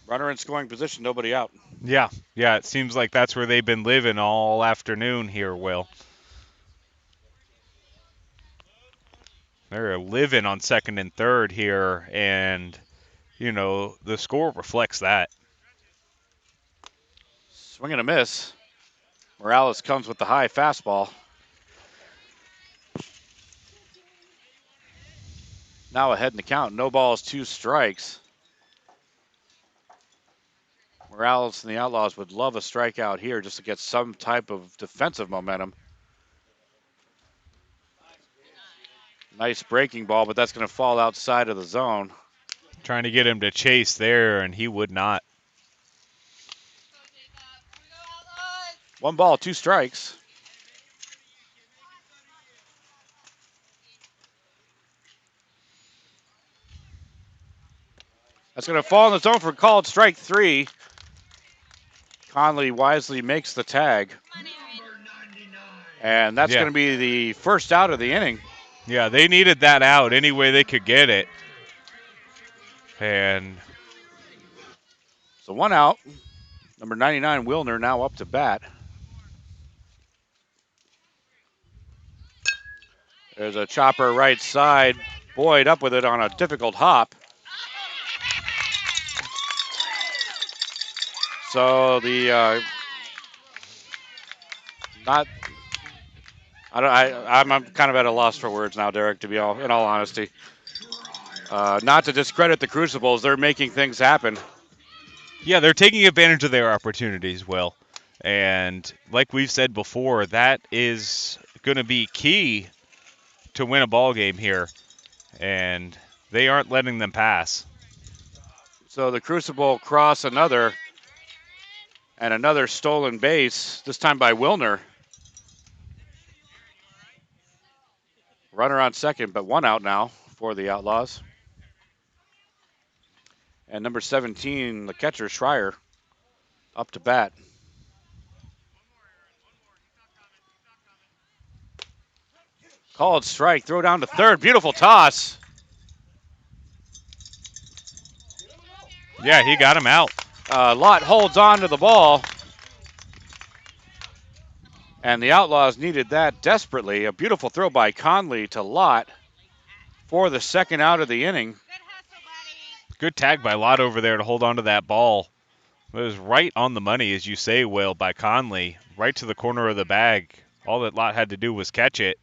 runner in scoring position, nobody out. Yeah, it seems like that's where they've been living all afternoon here, Will. They're living on second and third here, and, you know, the score reflects that. Swing and a miss. Morales comes with the high fastball. Now ahead in the count. No balls, 2 strikes. Morales and the Outlaws would love a strikeout here just to get some type of defensive momentum. Nice breaking ball, but that's going to fall outside of the zone. Trying to get him to chase there, and he would not. 1 ball, 2 strikes. That's going to fall in the zone for called strike 3. Conley wisely makes the tag. And that's going to be the first out of the inning. Yeah, they needed that out any way they could get it. And so 1 out. Number 99, Wilner, now up to bat. There's a chopper right side. Boyd up with it on a difficult hop. So the I'm kind of at a loss for words now, Derek. To be in all honesty, not to discredit the Crucibles, they're making things happen. Yeah, they're taking advantage of their opportunities, Will. And like we've said before, that is going to be key to win a ball game here. And they aren't letting them pass. So the Crucible cross another, and another stolen base, this time by Wilner. Runner on second, but one out now for the Outlaws. And number 17, the catcher, Schreier, up to bat. Called strike, throw down to third. Beautiful toss. Yeah, he got him out. Lott holds on to the ball. And the Outlaws needed that desperately. A beautiful throw by Conley to Lott for the second out of the inning. Good tag by Lott over there to hold on to that ball. It was right on the money, as you say, Will, by Conley, right to the corner of the bag. All that Lott had to do was catch it,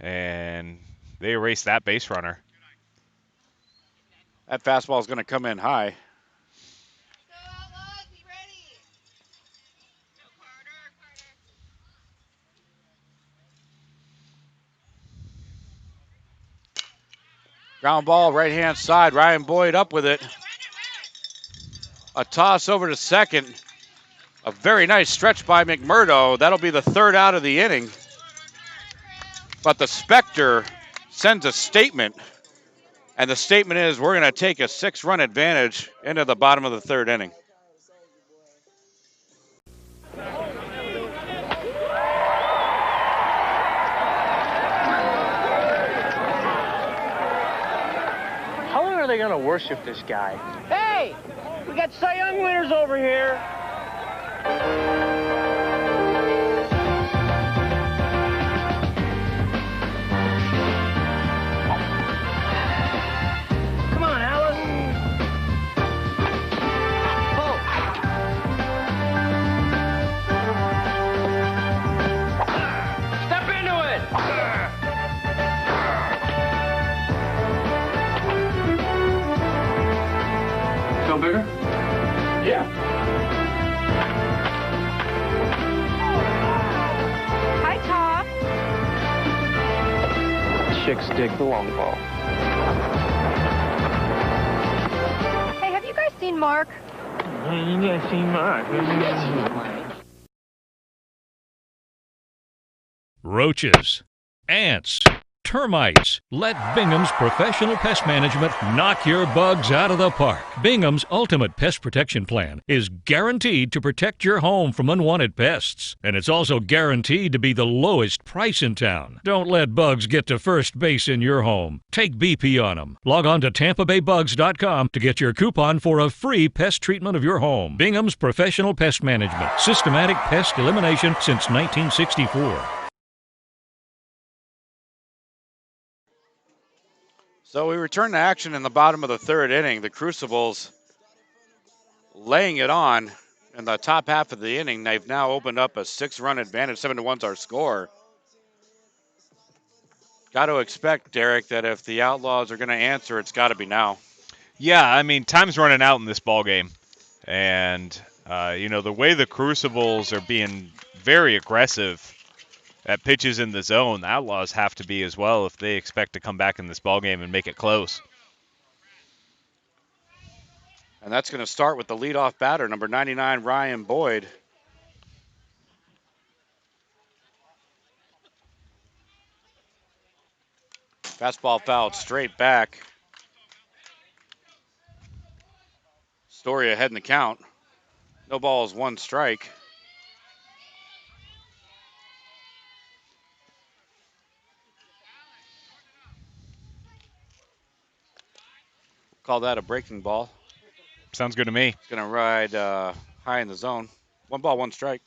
and they erased that base runner. That fastball is going to come in high. Ground ball, right-hand side. Ryan Boyd up with it. A toss over to second. A very nice stretch by McMurdo. That'll be the third out of the inning. But the Spectre sends a statement, and the statement is we're going to take a 6-run advantage into the bottom of the third inning. How long are they going to worship this guy? Hey, we got Cy Young winners over here. Come on, Alice. Step into it. Feel bigger? Yeah. Hi, Top. Chicks dig the long ball. Hey, have you guys seen Mark? You guys see Mark. Roaches, ants, termites. Let Bingham's professional pest management knock your bugs out of the park. Bingham's ultimate pest protection plan is guaranteed to protect your home from unwanted pests. And it's also guaranteed to be the lowest price in town. Don't let bugs get to first base in your home. Take BP on them. Log on to TampaBayBugs.com to get your coupon for a free pest treatment of your home. Bingham's professional pest management. Systematic pest elimination since 1964. So we return to action in the bottom of the third inning. The Crucibles laying it on in the top half of the inning. They've now opened up a 6-run advantage. 7-1's our score. Got to expect, Derek, that if the Outlaws are going to answer, it's got to be now. Yeah, I mean, time's running out in this ball game. And, the way the Crucibles are being very aggressive at pitches in the zone, the Outlaws have to be as well if they expect to come back in this ball game and make it close. And that's going to start with the leadoff batter, number 99, Ryan Boyd. Fastball fouled straight back. Story ahead in the count. No balls, 1 strike. Call that a breaking ball. Sounds good to me. It's going to ride high in the zone. 1 ball, 1 strike.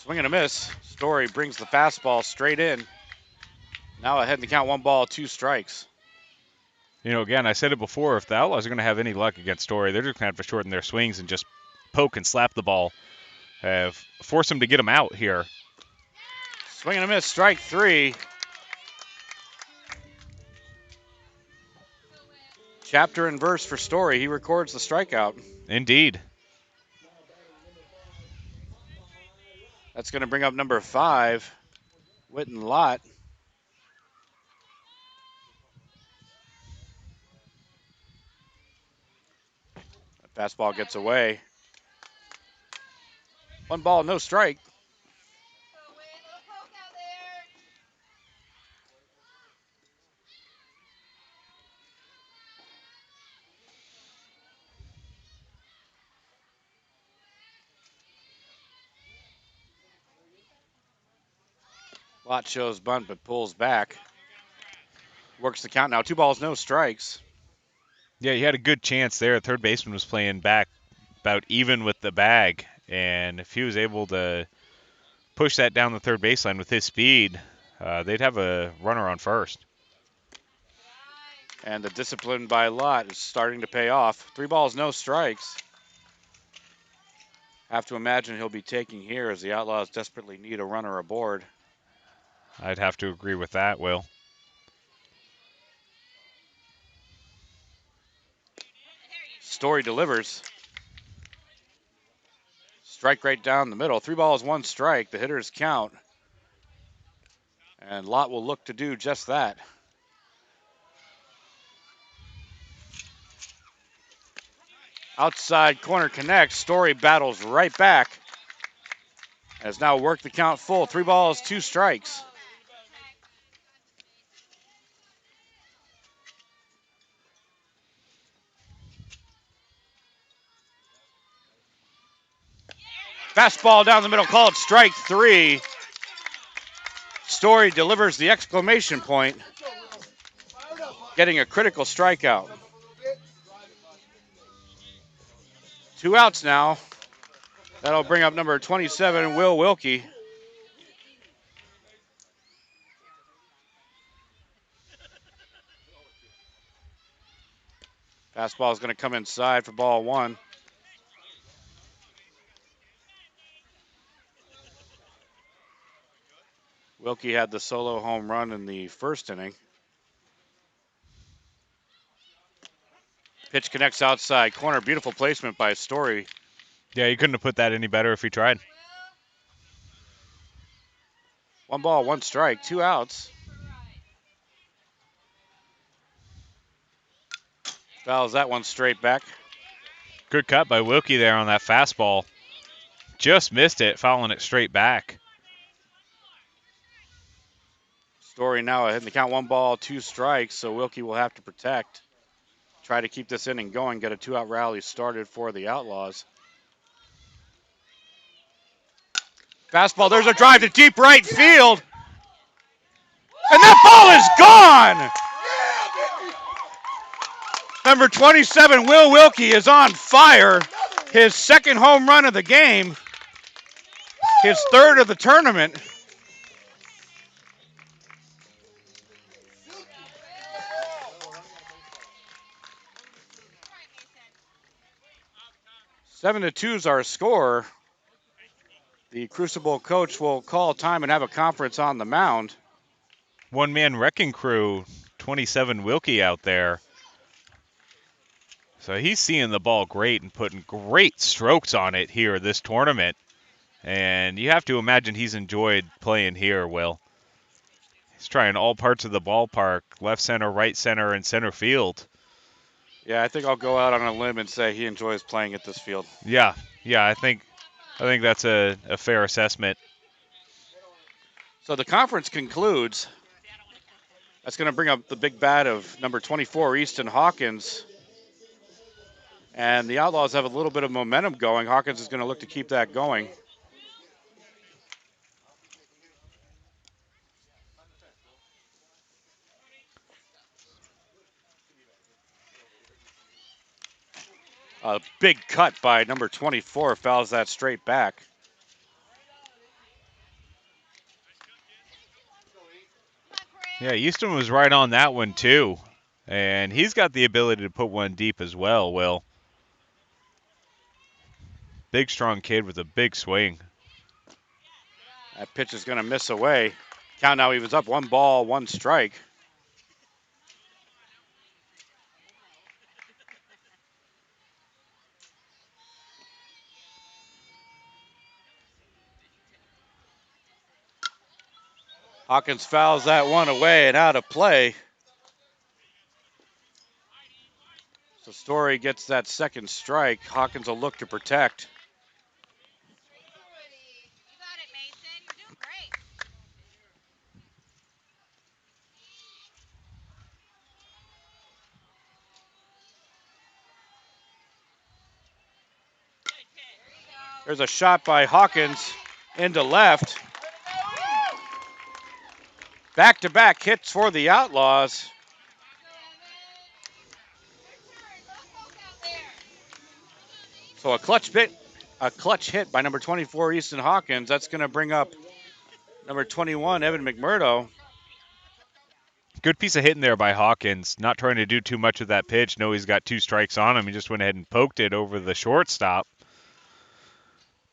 Swing and a miss. Story brings the fastball straight in. Now ahead in the count, 1 ball, 2 strikes. Again, I said it before, if the Outlaws are going to have any luck against Story, they're just going to have to shorten their swings and just poke and slap the ball. Force them to get them out here. Swing and a miss, strike 3. Chapter and verse for Story. He records the strikeout. Indeed. That's going to bring up number 5, Witten Lott. Fastball gets away. 1 ball, no strike. Lott shows bunt but pulls back. Works the count now. 2 balls, no strikes. Yeah, he had a good chance there. Third baseman was playing back about even with the bag, and if he was able to push that down the third baseline with his speed, they'd have a runner on first. And the discipline by Lott is starting to pay off. 3 balls, no strikes. Have to imagine he'll be taking here as the Outlaws desperately need a runner aboard. I'd have to agree with that, Will. Story delivers. Strike right down the middle. 3 balls, 1 strike. The hitters count. And Lott will look to do just that. Outside corner connects. Story battles right back. Has now worked the count full. 3 balls, 2 strikes. Fastball down the middle, called strike 3. Story delivers the exclamation point, getting a critical strikeout. 2 outs now. That'll bring up number 27, Will Wilkie. Fastball is going to come inside for ball 1. Wilkie had the solo home run in the first inning. Pitch connects outside corner. Beautiful placement by Story. Yeah, you couldn't have put that any better if he tried. 1 ball, 1 strike, 2 outs. Fouls that one straight back. Good cut by Wilkie there on that fastball. Just missed it, fouling it straight back. Story now hitting the count. 1 ball, 2 strikes, so Wilkie will have to protect. Try to keep this inning going, get a 2-out rally started for the Outlaws. Fastball, there's a drive to deep right field. And that ball is gone! Number 27, Will Wilkie, is on fire. His 2nd home run of the game. His 3rd of the tournament. Seven to 2 is our score. The Crucible coach will call time and have a conference on the mound. One-man wrecking crew, 27 Wilkie out there. So he's seeing the ball great and putting great strokes on it here this tournament. And you have to imagine he's enjoyed playing here, Will. He's trying all parts of the ballpark, left center, right center, and center field. Yeah, I think I'll go out on a limb and say he enjoys playing at this field. Yeah, I think that's a fair assessment. So the conference concludes. That's going to bring up the big bat of number 24, Easton Hawkins. And the Outlaws have a little bit of momentum going. Hawkins is going to look to keep that going. A big cut by number 24, fouls that straight back. Yeah, Easton was right on that one too. And he's got the ability to put one deep as well, Will. Big, strong kid with a big swing. That pitch is going to miss away. Count now, he was up 1 ball, 1 strike. Hawkins fouls that one away and out of play. So Story gets that second strike. Hawkins will look to protect. There's a shot by Hawkins into left. Back-to-back hits for the Outlaws. So a clutch hit by number 24, Easton Hawkins. That's going to bring up number 21, Evan McMurdo. Good piece of hitting there by Hawkins. Not trying to do too much with that pitch. No, he's got 2 strikes on him. He just went ahead and poked it over the shortstop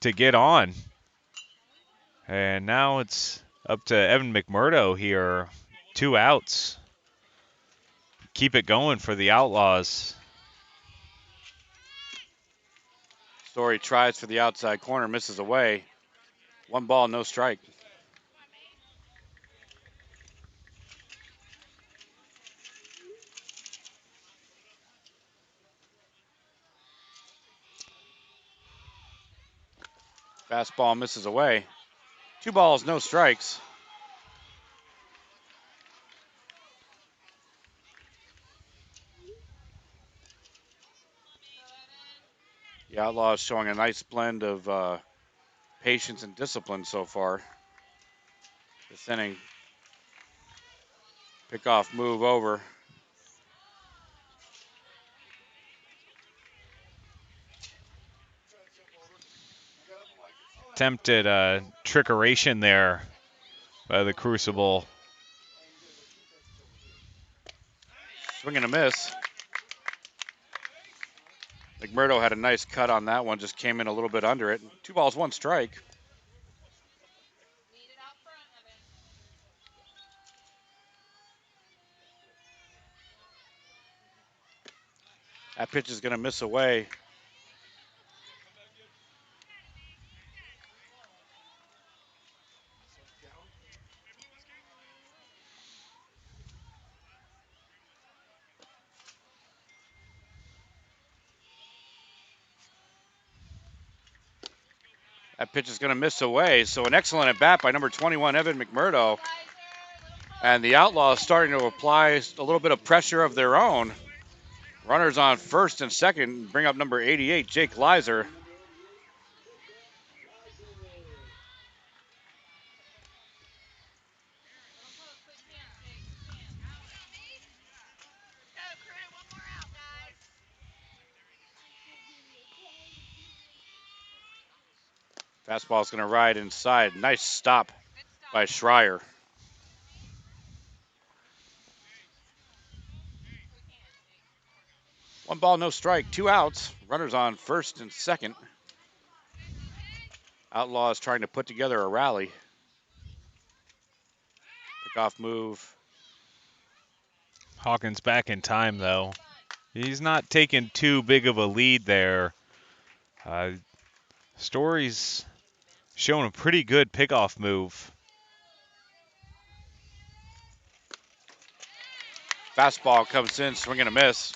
to get on. And now it's up to Evan McMurdo here. 2 outs. Keep it going for the Outlaws. Story tries for the outside corner, misses away. 1 ball, no strike. Fastball misses away. 2 balls, no strikes. The Outlaws showing a nice blend of patience and discipline so far. This inning. Pickoff move over. Attempted trickeration there by the Crucible. Swing and a miss. McMurdo had a nice cut on that one, just came in a little bit under it. 2 balls, 1 strike. That pitch is going to miss away. That pitch is going to miss away. So an excellent at bat by number 21, Evan McMurdo. And the Outlaws starting to apply a little bit of pressure of their own. Runners on first and second bring up number 88, Jake Leiser. Fastball is going to ride inside. Nice stop by Schreier. 1 ball, no strike, 2 outs. Runners on first and second. Outlaws trying to put together a rally. Pickoff move. Hawkins back in time, though. He's not taking too big of a lead there. Story's showing a pretty good pickoff move. Fastball comes in, swing and a miss.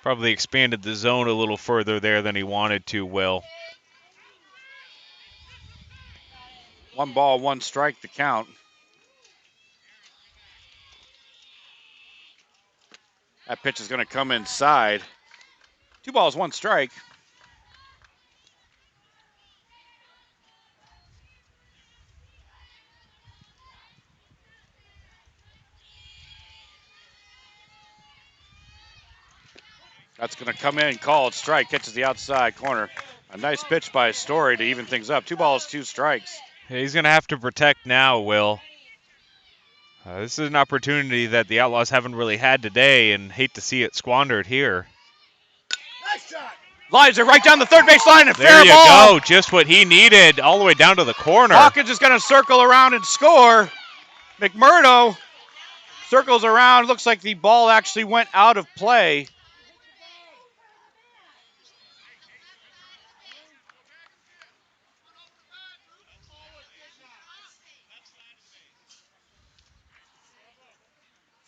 Probably expanded the zone a little further there than he wanted to, Will. 1 ball, 1 strike to count. That pitch is going to come inside. 2 balls, 1 strike. That's going to come in, called strike, catches the outside corner. A nice pitch by Story to even things up. 2 balls, 2 strikes. He's going to have to protect now, Will. This is an opportunity that the Outlaws haven't really had today, and hate to see it squandered here. Leiser right down the third base line and There fair you ball. go, just what he needed, all the way down to the corner. Hawkins is going to circle around and score. McMurdo circles around. Looks like the ball actually went out of play.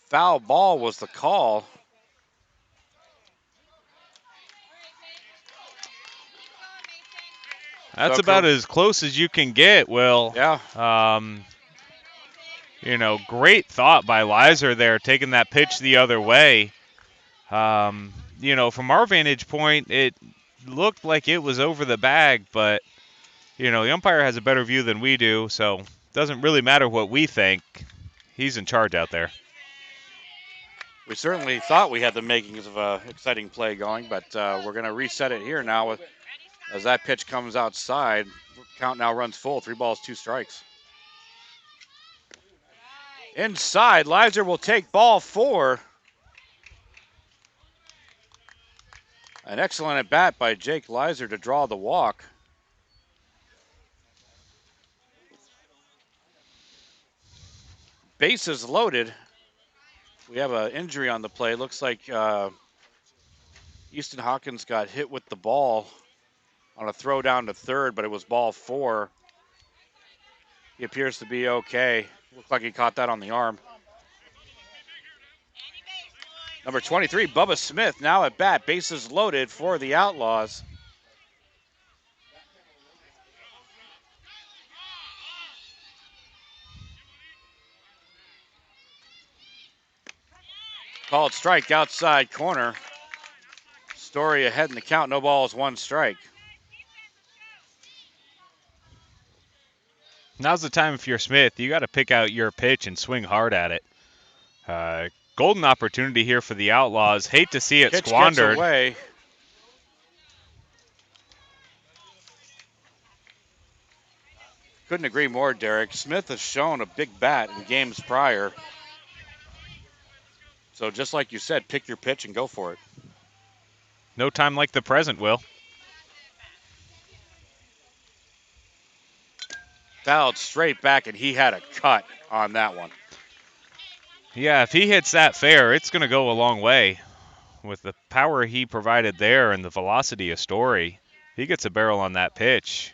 Foul ball was the call. That's So about as close as you can get, Will. Yeah. Great thought by Lizer there, taking that pitch the other way. From our vantage point, it looked like it was over the bag, but, the umpire has a better view than we do, so it doesn't really matter what we think. He's in charge out there. We certainly thought we had the makings of an exciting play going, but we're going to reset it here now as that pitch comes outside. Count now runs full, 3 balls, 2 strikes. Inside, Lizer will take ball 4. An excellent at bat by Jake Lizer to draw the walk. Bases loaded. We have an injury on the play. Looks like Easton Hawkins got hit with the ball on a throw down to third, but it was ball 4. He appears to be okay. Looked like he caught that on the arm. Number 23, Bubba Smith, now at bat. Bases loaded for the Outlaws. Called strike outside corner. Story ahead in the count. No balls, 1 strike. Now's the time if you're Smith. You got to pick out your pitch and swing hard at it. Golden opportunity here for the Outlaws. Hate to see it Pitch squandered. Gets away. Couldn't agree more, Derek. Smith has shown a big bat in games prior. So just like you said, pick your pitch and go for it. No time like the present, Will. Fouled straight back, and he had a cut on that one. Yeah, if he hits that fair, it's going to go a long way. With the power he provided there and the velocity of Story, he gets a barrel on that pitch.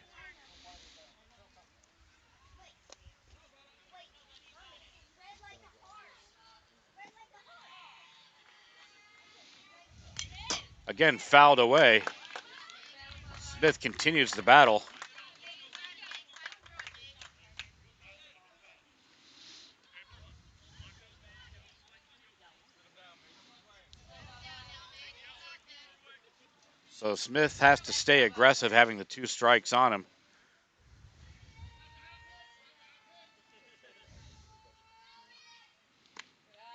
Again, fouled away. Smith continues the battle. So Smith has to stay aggressive, having the 2 strikes on him.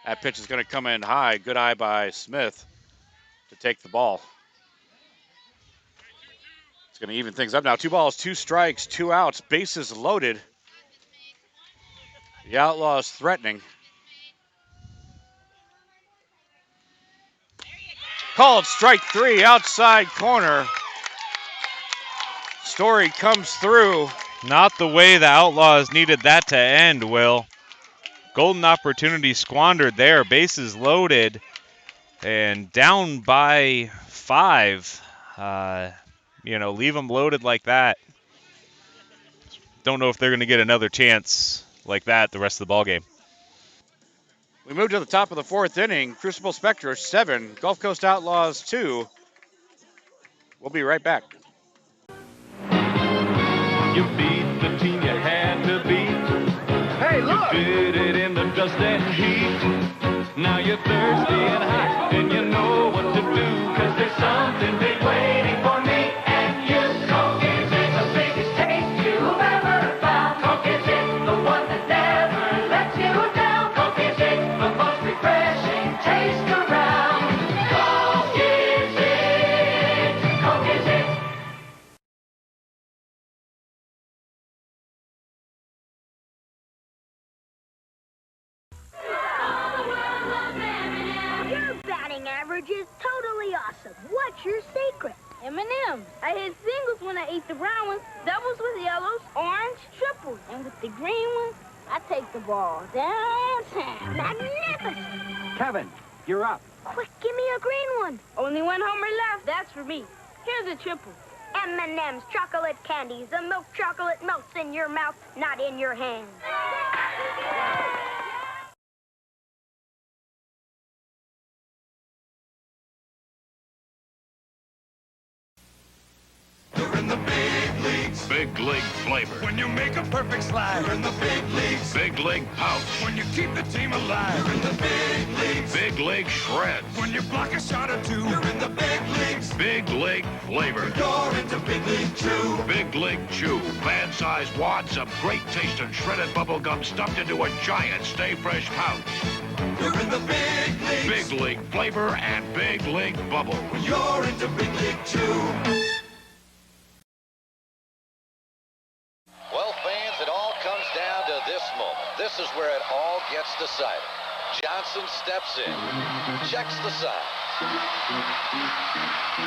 That pitch is going to come in high. Good eye by Smith to take the ball. It's going to even things up now. 2 balls, 2 strikes, 2 outs. Bases loaded. The Outlaws threatening. Called strike 3, outside corner. Story comes through. Not the way the Outlaws needed that to end, Will. Golden opportunity squandered there. Bases loaded and down by 5. Leave them loaded like that. Don't know if they're going to get another chance like that the rest of the ballgame. We move to the top of the 4th inning. Crucible Spectre 7, Gulf Coast Outlaws 2. We'll be right back. You beat the team you had to beat. Hey, look! You did it in the dust and heat. Now you're thirsty and hot, and you know what to do. 'Cause there's something big waiting for me and you. Coke is it the biggest taste you've ever found. Coke is it the one that never lets you down. Coke is it the most refreshing taste around. Coke is it. Coke is it. Your batting average is totally awesome. What's your secret? M&M's. I hit singles when I eat the brown ones, doubles with yellows, orange, triples, and with the green ones, I take the ball downtown. Magnificent. Kevin, you're up. Quick, give me a green one. Only one homer left. That's for me. Here's a triple. M&M's chocolate candies. The milk chocolate melts in your mouth, not in your hand. You're in the big leagues. Big league flavor. When you make a perfect slide, you're in the big leagues. Big league pouch. When you keep the team alive, you're in the big leagues. Big league shreds. When you block a shot or two, you're in the big leagues. Big league flavor. You're into Big League Chew. Big league chew. Fan-sized wads of great taste and shredded bubble gum stuffed into a giant Stay Fresh pouch. You're in the big leagues. Big league flavor and big league bubble. You're into Big League Chew. Well, fans, it all comes down to this moment. This is where it all gets decided. Johnson steps in, checks the sign.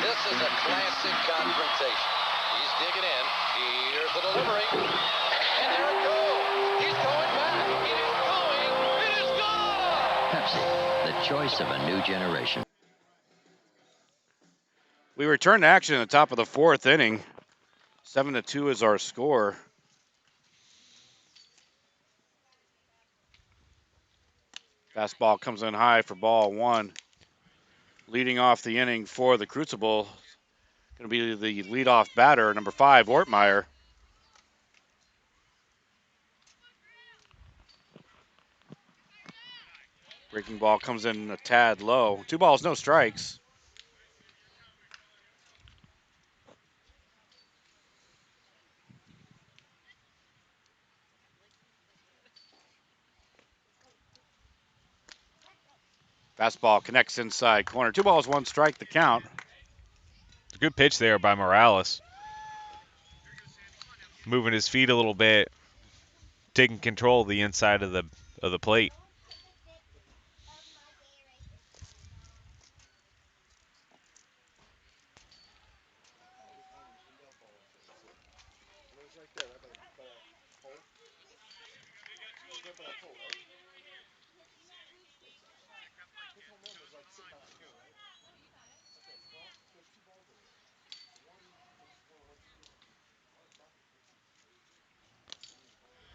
This is a classic confrontation. He's digging in. Here's the delivery. And there it goes. He's going back. It is going. It is gone. Pepsi, the choice of a new generation. We return to action in the top of the fourth inning. 7-2 is our score. Fastball comes in high for ball one. Leading off the inning for the Crucible, going to be the leadoff batter, number 5, Ortmeyer. Breaking ball comes in a tad low. 2 balls, no strikes. Fastball connects inside corner. 2 balls, 1 strike, the count. It's a good pitch there by Morales. Moving his feet a little bit, taking control of the inside of the plate.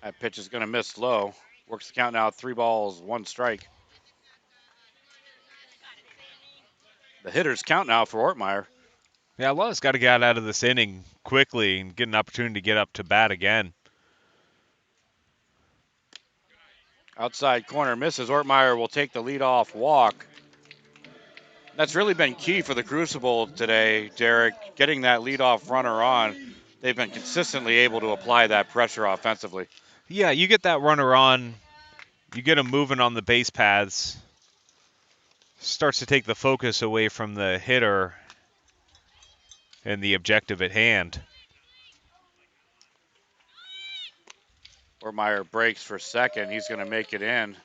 That pitch is going to miss low. Works the count now, 3 balls, 1 strike. The hitter's count now for Ortmeyer. Yeah, Outlaws got to get out of this inning quickly and get an opportunity to get up to bat again. Outside corner misses. Ortmeyer will take the leadoff walk. That's really been key for the Crucible today, Derek, getting that leadoff runner on. They've been consistently able to apply that pressure offensively. Yeah, you get that runner on, you get him moving on the base paths, starts to take the focus away from the hitter and the objective at hand. Ortmeyer breaks for second. He's going to make it in.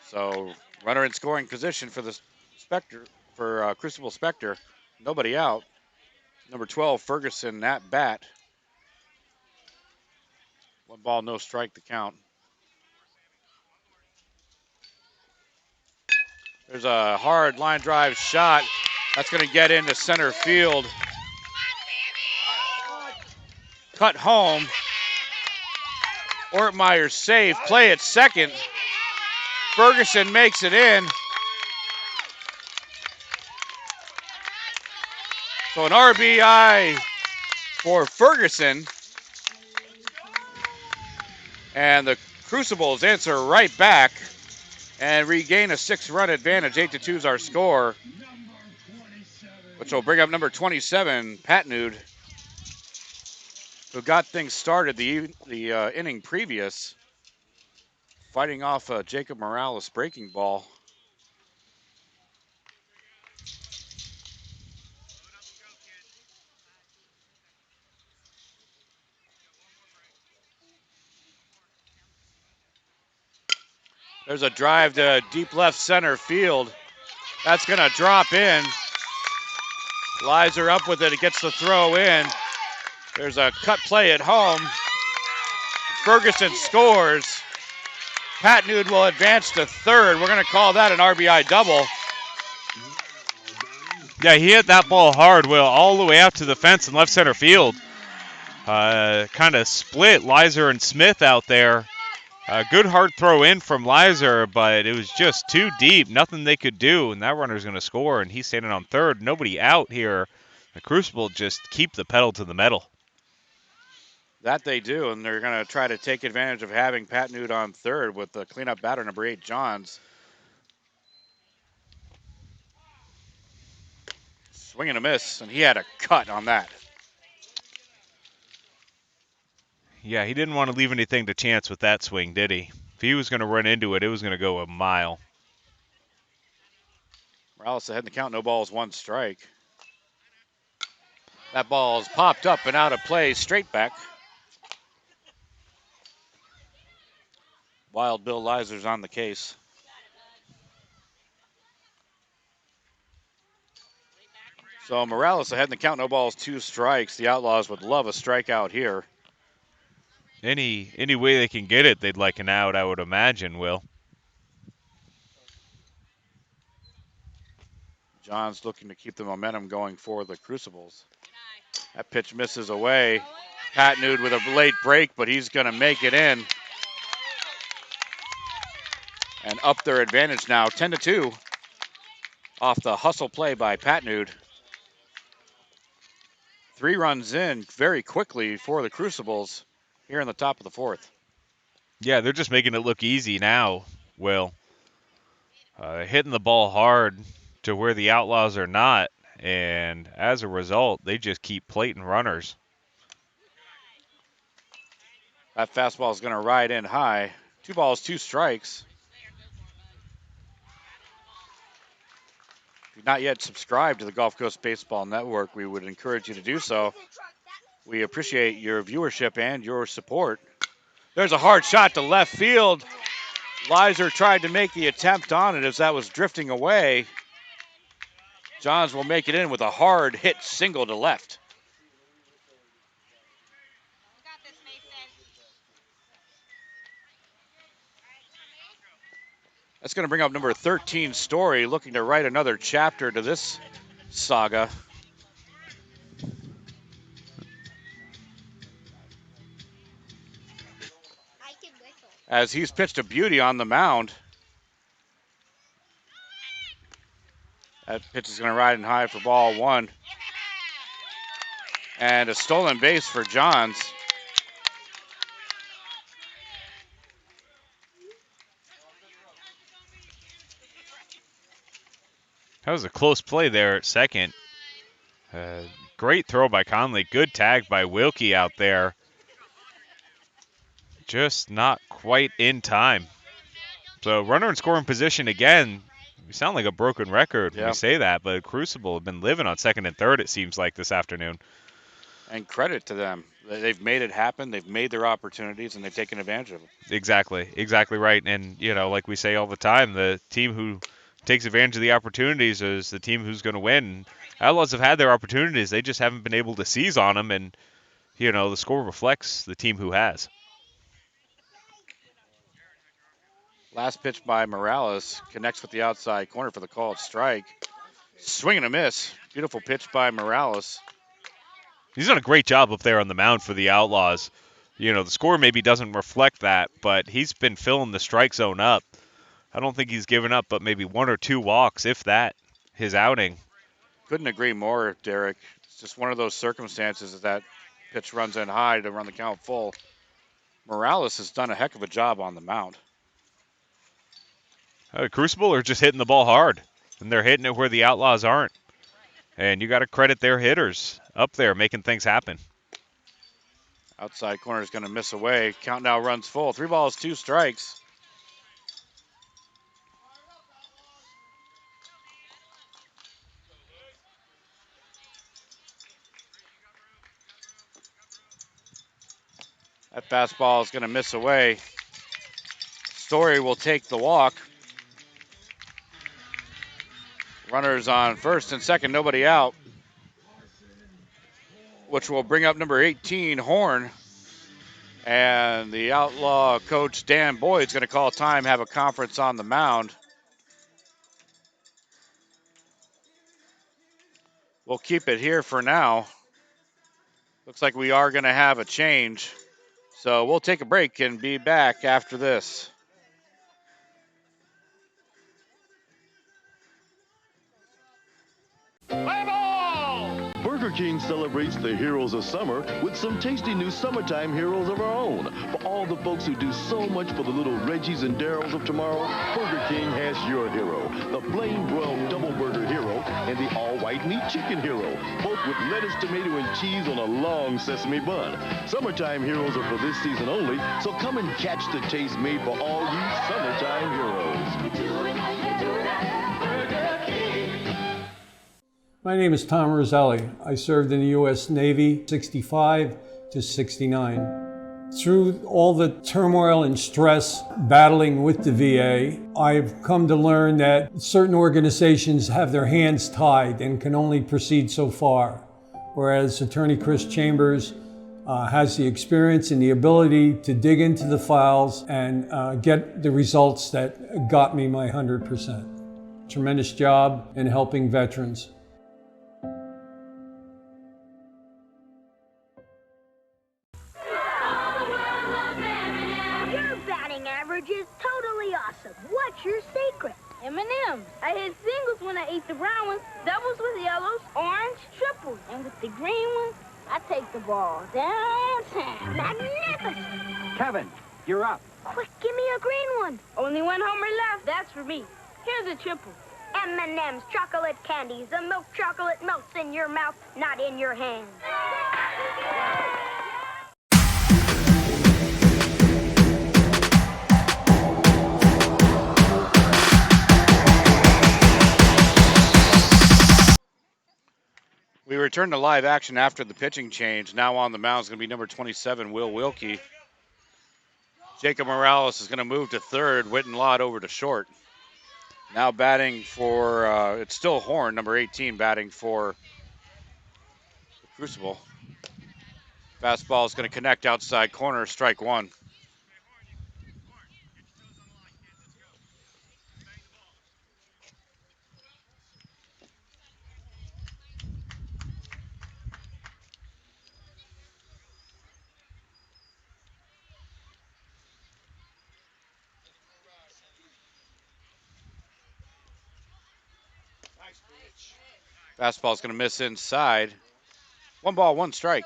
So runner in scoring position for the Spectre, for Crucible Spectre. Nobody out. Number 12, Ferguson at bat. 1 ball, no strike, the count. There's a hard line drive shot. That's going to get into center field. Cut home. Ortmeyer safe. Play at second. Ferguson makes it in. So an RBI for Ferguson. And the Crucibles answer right back and regain a 6-run advantage. 8-2 is our score, which will bring up number 27, Patnud, who got things started the inning previous, fighting off a Jacob Morales breaking ball. There's a drive to deep left center field. That's going to drop in. Lizer up with it. It gets the throw in. There's a cut play at home. Ferguson scores. Patnud will advance to third. We're going to call that an RBI double. Yeah, he hit that ball hard, Will, all the way out to the fence in left center field. Kind of split Lizer and Smith out there. Good hard throw in from Lizer, but it was just too deep. Nothing they could do, and that runner's going to score, and he's standing on third. Nobody out here The Crucible just keep the pedal to the metal. That they do, and they're going to try to take advantage of having Pat Newt on third with the cleanup batter, number 8, Johns. Swing and a miss, and he had a cut on that. Yeah, he didn't want to leave anything to chance with that swing, did he? If he was going to run into it, it was going to go a mile. Morales ahead in the count, no balls, 1 strike. That ball's popped up and out of play, straight back. Wild Bill Liser's on the case. So Morales ahead in the count, no balls, 2 strikes. The Outlaws would love a strikeout here. Any way they can get it, they'd like an out, I would imagine, Will. John's looking to keep the momentum going for the Crucibles. That pitch misses away. Pat Newt with a late break, but he's going to make it in. And up their advantage now, 10-2. Off the hustle play by Pat Newt. 3 runs in very quickly for the Crucibles here in the top of the 4th. Yeah, they're just making it look easy now, Will. Hitting the ball hard to where the Outlaws are not, and as a result, they just keep plating runners. That fastball is going to ride in high. 2 balls, 2 strikes. If you've not yet subscribed to the Gulf Coast Baseball Network, we would encourage you to do so. We appreciate your viewership and your support. There's a hard shot to left field. Lizer tried to make the attempt on it as that was drifting away. Johns will make it in with a hard hit single to left. That's going to bring up number 13, Story, looking to write another chapter to this saga. As he's pitched a beauty on the mound. That pitch is going to ride in high for ball 1. And a stolen base for Johns. That was a close play there at second. Great throw by Conley. Good tag by Wilkie out there. Just not quite in time. So runner in scoring position again. We sound like a broken record when we say that, but Crucible have been living on second and third, it seems like, this afternoon. And credit to them. They've made it happen. They've made their opportunities, and they've taken advantage of them. Exactly right. And, you know, like we say all the time, the team who takes advantage of the opportunities is the team who's going to win. Outlaws have had their opportunities. They just haven't been able to seize on them, and, you know, the score reflects the team who has. Last pitch by Morales connects with the outside corner for the called strike. Swing and a miss. Beautiful pitch by Morales. He's done a great job up there on the mound for the Outlaws. You know, the score maybe doesn't reflect that, but he's been filling the strike zone up. I don't think he's given up but maybe 1 or 2 walks, if that, his outing. Couldn't agree more, Derek. It's just one of those circumstances that pitch runs in high to run the count full. Morales has done a heck of a job on the mound. Crucible are just hitting the ball hard, and they're hitting it where the Outlaws aren't. And you got to credit their hitters up there making things happen. Outside corner is going to miss away. Count now runs full. 3 balls, 2 strikes. That fastball is going to miss away. Story will take the walk. Runners on first and second, nobody out. Which will bring up number 18, Horn. And the Outlaw coach, Dan Boyd's going to call time, have a conference on the mound. We'll keep it here for now. Looks like we are going to have a change. So we'll take a break and be back after this. Burger King celebrates the heroes of summer with some tasty new summertime heroes of our own. For all the folks who do so much for the little Reggies and Darryls of tomorrow, Burger King has your hero, the plain broiled double burger hero and the all-white meat chicken hero, both with lettuce, tomato, and cheese on a long sesame bun. Summertime heroes are for this season only, so come and catch the taste made for all you summertime heroes. My name is Tom Roselli. I served in the U.S. Navy 65 to 69. Through all the turmoil and stress battling with the VA, I've come to learn that certain organizations have their hands tied and can only proceed so far, whereas Attorney Chris Chambers has the experience and the ability to dig into the files and get the results that got me my 100%. Tremendous job in helping veterans. Your batting average is totally awesome. What's your secret? M&M's. I hit singles when I ate the brown ones, doubles with yellows, orange, triples, and with the green ones, I take the ball downtown. Magnificent! Kevin, you're up. Quick, give me a green one. Only one homer left. That's for me. Here's a triple. M&M's chocolate candies. The milk chocolate melts in your mouth, not in your hand. We return to live action after the pitching change. Now on the mound is going to be number 27, Will Wilkie. Jacob Morales is going to move to third. Witten Lott over to short. Now batting for, it's still Horn, number 18, batting for the Crucible. Fastball is going to connect outside corner, strike one. Fastball is going to miss inside. 1 ball, 1 strike.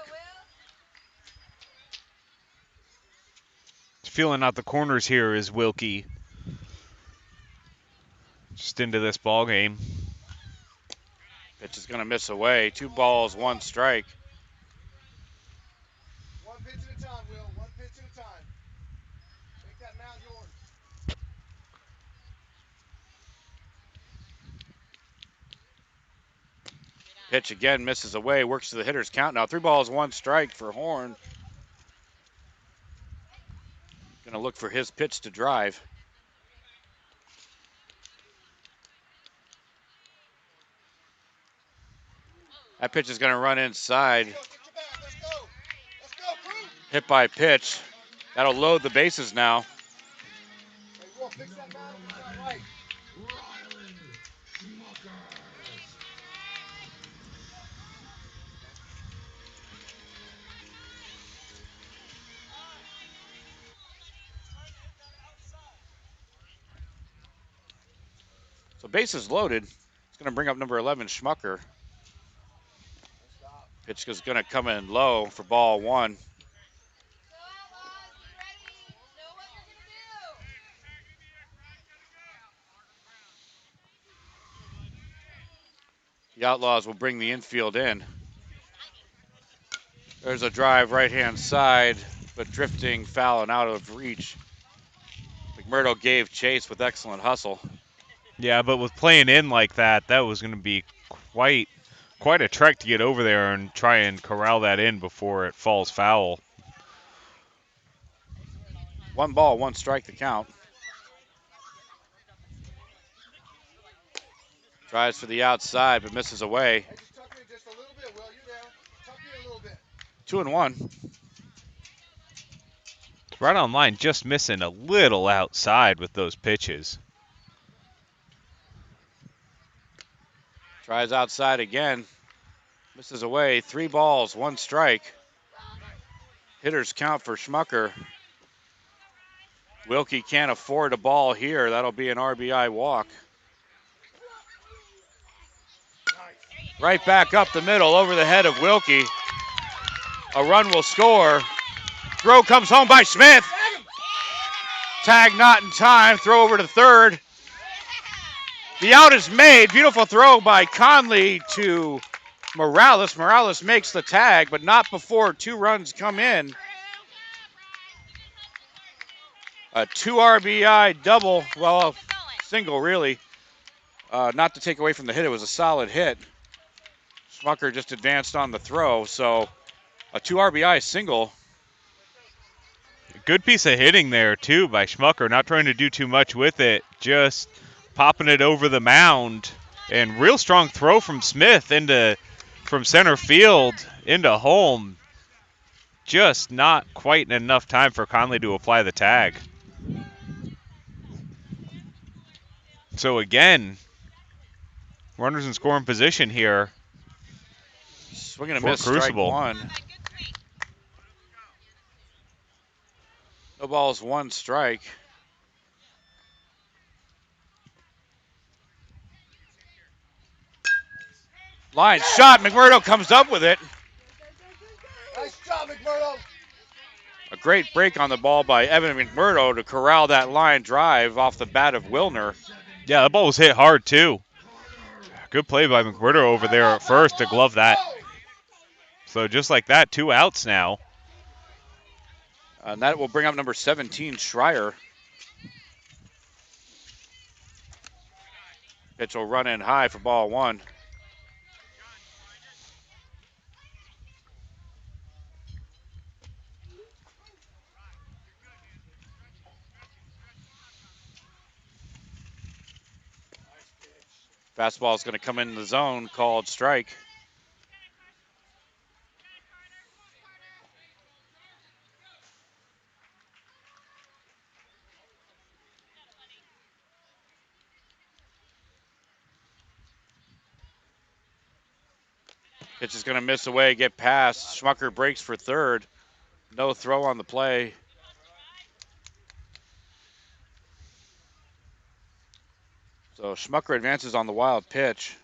Feeling out the corners here is Wilkie. Just into this ball game. Pitch is going to miss away. 2 balls, 1 strike. One pitch at a time, Will. One pitch at a time. Make that mound yours. Pitch again misses away, works to the hitter's count now. 3 balls, 1 strike for Horn. Going to look for his pitch to drive. That pitch is going to run inside. Hit by pitch. That'll load the bases now. So bases loaded. It's going to bring up number 11, Schmucker. Pitch is going to come in low for ball 1. The Outlaws will bring the infield in. There's a drive right-hand side, but drifting foul and out of reach. McMurdo gave chase with excellent hustle. Yeah, but with playing in like that, that was going to be quite a trek to get over there and try and corral that in before it falls foul. 1 ball, 1 strike to count. Tries for the outside, but misses away. 2-1. Right on line, just missing a little outside with those pitches. Tries outside again. Misses away. 3 balls, 1 strike. Hitters count for Schmucker. Wilkie can't afford a ball here. That'll be an RBI walk. Right back up the middle over the head of Wilkie. A run will score. Throw comes home by Smith. Tag not in time. Throw over to third. The out is made. Beautiful throw by Conley to Morales. Morales makes the tag, but not before 2 runs come in. A 2 RBI double. Well, single, really. Not to take away from the hit. It was a solid hit. Schmucker just advanced on the throw, so a 2 RBI single. Good piece of hitting there, too, by Schmucker. Not trying to do too much with it. Just popping it over the mound. And real strong throw from Smith from center field into home. Just not quite enough time for Conley to apply the tag. So again, runners in scoring position here. Swing and a miss, strike one. No balls, 1 strike. Line shot. McMurdo comes up with it. Nice job, McMurdo. A great break on the ball by Evan McMurdo to corral that line drive off the bat of Wilner. Yeah, that ball was hit hard, too. Good play by McMurdo over there at first to glove that. So just like that, 2 outs now. And that will bring up number 17, Schreier. Pitch will run in high for ball 1. Fastball is going to come in the zone, called strike. Pitch is going to miss away, get past. Schmucker breaks for third. No throw on the play. So Schmucker advances on the wild pitch.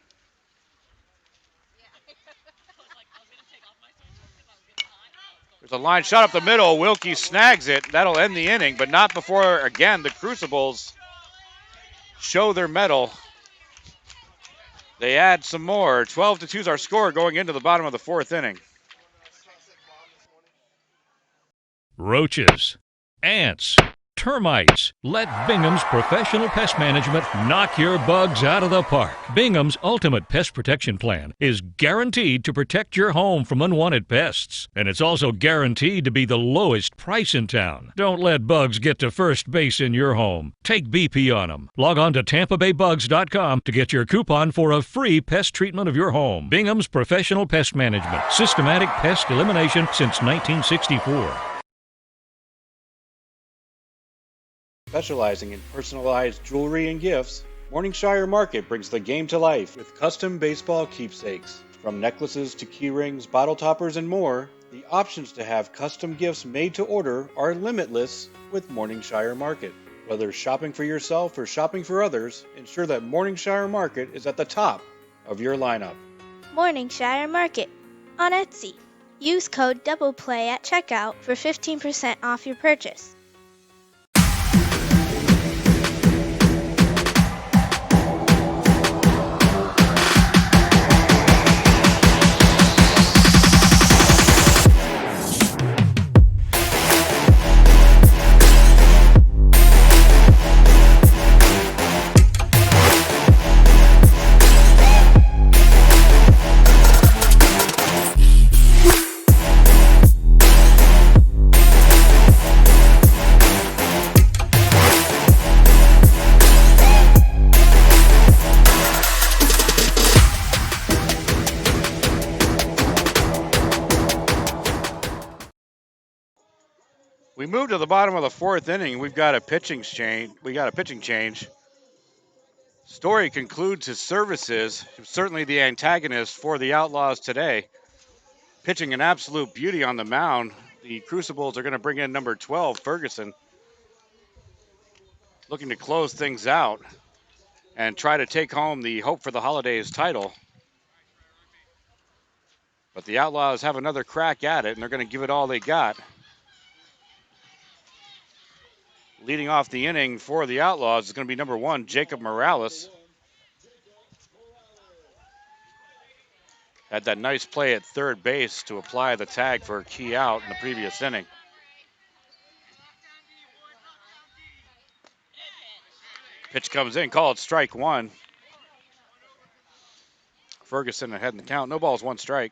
There's a line shot up the middle. Wilkie snags it. That'll end the inning, but not before, again, the Crucibles show their mettle. They add some more. 12-2 is our score going into the bottom of the 4th inning. Roaches, ants, termites. Let Bingham's Professional Pest Management knock your bugs out of the park. Bingham's Ultimate Pest Protection Plan is guaranteed to protect your home from unwanted pests. And it's also guaranteed to be the lowest price in town. Don't let bugs get to first base in your home. Take BP on them. Log on to TampaBayBugs.com to get your coupon for a free pest treatment of your home. Bingham's Professional Pest Management. Systematic pest elimination since 1964. Specializing in personalized jewelry and gifts, Morningshire Market brings the game to life with custom baseball keepsakes. From necklaces to key rings, bottle toppers, and more, the options to have custom gifts made to order are limitless with Morningshire Market. Whether shopping for yourself or shopping for others, ensure that Morningshire Market is at the top of your lineup. Morningshire Market on Etsy. Use code DOUBLEPLAY at checkout for 15% off your purchase. We move to the bottom of the 4th inning. We've got a pitching change. Story concludes his services. Certainly the antagonist for the Outlaws today. Pitching an absolute beauty on the mound. The Crucibles are going to bring in number 12, Ferguson. Looking to close things out and try to take home the Hope for the Holidays title. But the Outlaws have another crack at it, and they're going to give it all they got. Leading off the inning for the Outlaws is going to be number 1, Jacob Morales. Had that nice play at third base to apply the tag for a key out in the previous inning. Pitch comes in, called strike 1. Ferguson ahead in the count. No balls, 1 strike.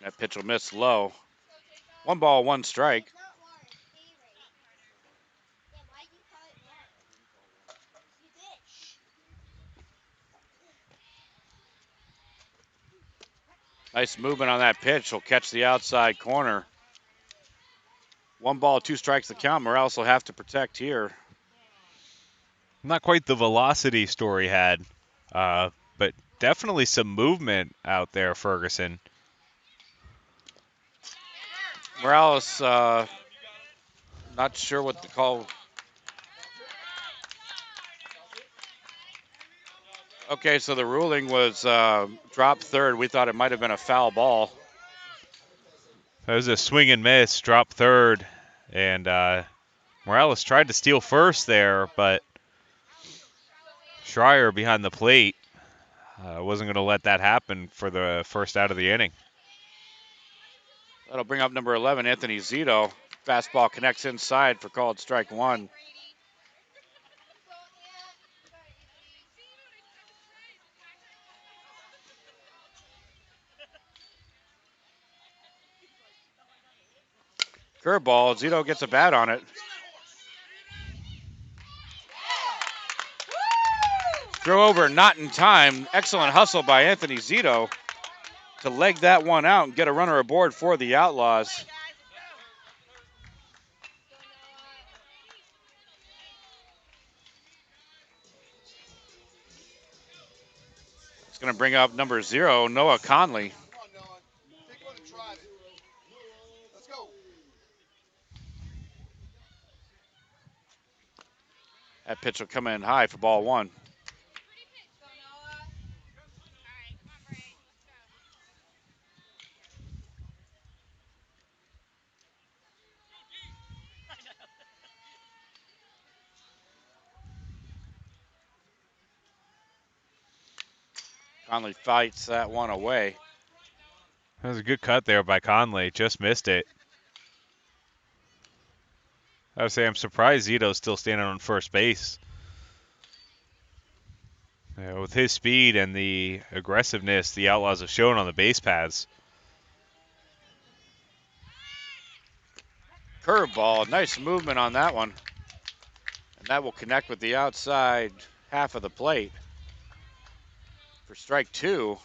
That pitch will miss low. 1 ball, 1 strike. Nice movement on that pitch. Will catch the outside corner. 1 ball, 2 strikes the count. Morales will have to protect here. Not quite the velocity Story had, but definitely some movement out there, Ferguson. Morales, not sure what to call. Okay, so the ruling was drop third. We thought it might have been a foul ball. That was a swing and miss, drop third, and Morales tried to steal first there, but Schreier behind the plate wasn't going to let that happen for the first out of the inning. That'll bring up number 11, Anthony Zito. Fastball connects inside for called strike 1. Curveball, Zito gets a bat on it. Throw over, not in time. Excellent hustle by Anthony Zito to leg that one out and get a runner aboard for the Outlaws. It's going to bring up number 0, Noah Conley. That pitch will come in high for ball 1. Conley fights that one away. That was a good cut there by Conley. Just missed it. I would say I'm surprised Zito's still standing on first base. With his speed and the aggressiveness the Outlaws have shown on the base paths. Curveball, nice movement on that one. And that will connect with the outside half of the plate for strike 2.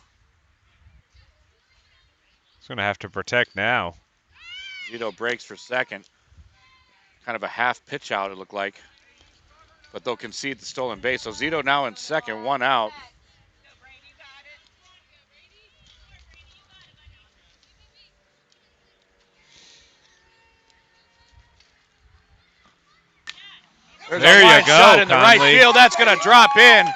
He's going to have to protect now. Zito breaks for second. Kind of a half pitch out, it looked like. But they'll concede the stolen base. So Zito now in second, 1 out. There's there a line you go, shot in the Conley. right field. That's going to drop in.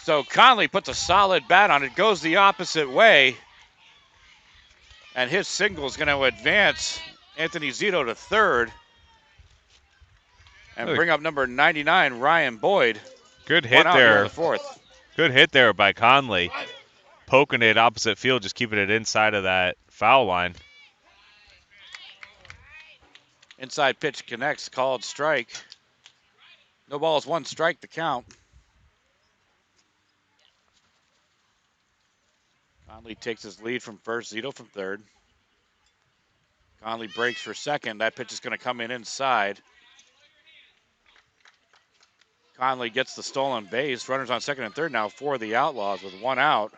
So Conley puts a solid bat on it, goes the opposite way. And his single is going to advance Anthony Zito to third. And bring up number 99, Ryan Boyd. Good hit One out here in there. the 4th. Good hit there by Conley. Poking it opposite field, just keeping it inside of that foul line. Inside pitch connects, called strike. No balls, 1 strike to count. Conley takes his lead from first, Zito from third. Conley breaks for second. That pitch is going to come in inside. Conley gets the stolen base. Runners on second and third now for the Outlaws with 1 out.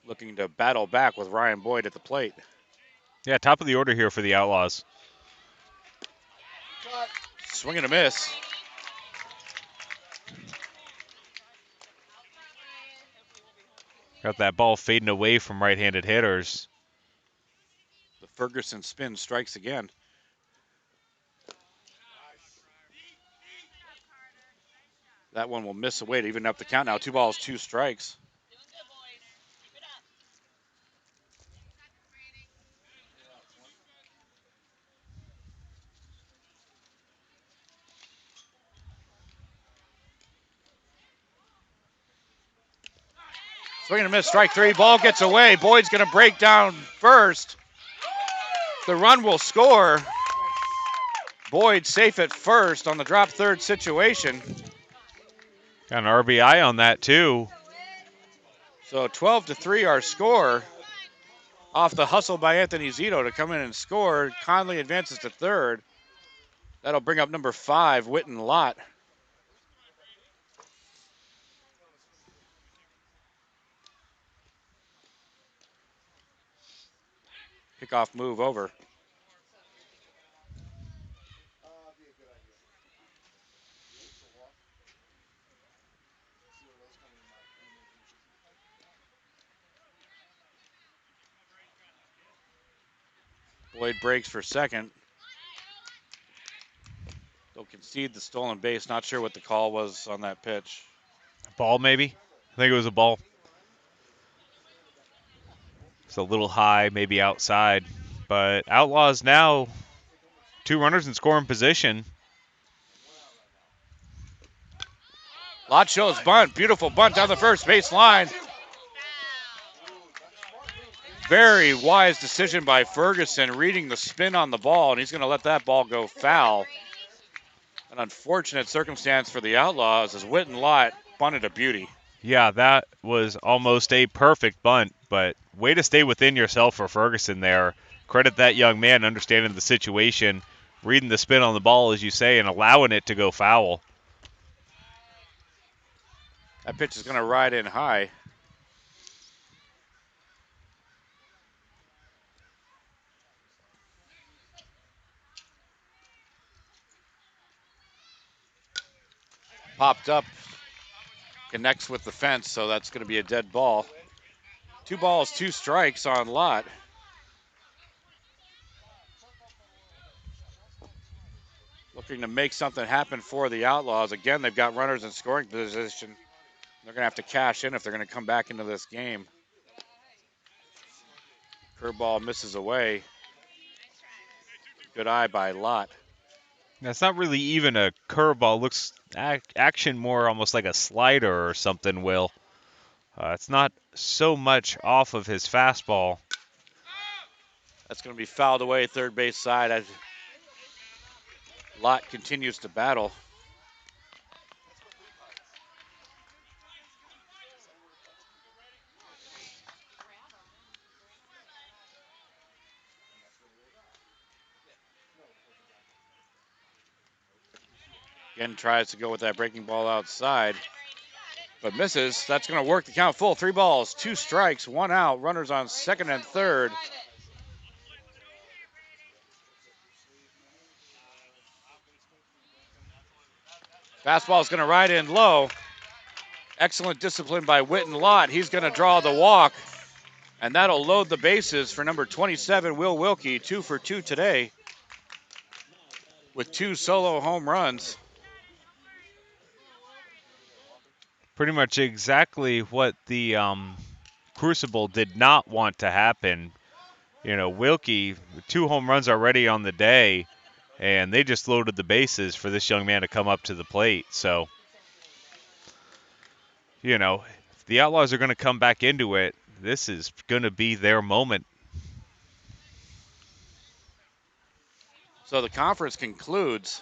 Looking to battle back with Ryan Boyd at the plate. Yeah, top of the order here for the Outlaws. Swing and a miss. Got that ball fading away from right-handed hitters. The Ferguson spin strikes again. That one will miss away to even up the count now. 2 balls, 2 strikes. Swing and a miss, strike 3. Ball gets away. Boyd's going to break down first. The run will score. Boyd safe at first on the drop third situation. Got an RBI on that, too. So 12-3 our score. Off the hustle by Anthony Zito to come in and score. Conley advances to third. That'll bring up number 5, Witten Lott. Kickoff move over. Boyd breaks for second. They'll concede the stolen base. Not sure what the call was on that pitch. Ball, maybe? I think it was a ball. It's a little high, maybe outside. But Outlaws now 2 runners in scoring position. Lott shows bunt. Beautiful bunt down the first base line. Very wise decision by Ferguson, reading the spin on the ball, and he's going to let that ball go foul. An unfortunate circumstance for the Outlaws as Witten Lott bunted a beauty. Yeah, that was almost a perfect bunt, but way to stay within yourself for Ferguson there. Credit that young man understanding the situation, reading the spin on the ball, as you say, and allowing it to go foul. That pitch is going to ride in high. Popped up, connects with the fence, so that's going to be a dead ball. 2 balls, 2 strikes on Lott. Looking to make something happen for the Outlaws. Again, they've got runners in scoring position. They're going to have to cash in if they're going to come back into this game. Curveball misses away. Good eye by Lott. That's not really even a curveball. Looks action more almost like a slider or something, Will. It's not so much off of his fastball. That's going to be fouled away third base side as Lott continues to battle. Again, tries to go with that breaking ball outside, but misses. That's going to work the count full. 3 balls, 2 strikes, 1 out. Runners on second and third. Fastball is going to ride in low. Excellent discipline by Witten Lott. He's going to draw the walk, and that'll load the bases for number 27, Will Wilkie. 2 for 2 today with 2 solo home runs. Pretty much exactly what the Crucible did not want to happen. You know, Wilkie, 2 home runs already on the day, and they just loaded the bases for this young man to come up to the plate. So, you know, if the Outlaws are going to come back into it, this is going to be their moment. So the conference concludes.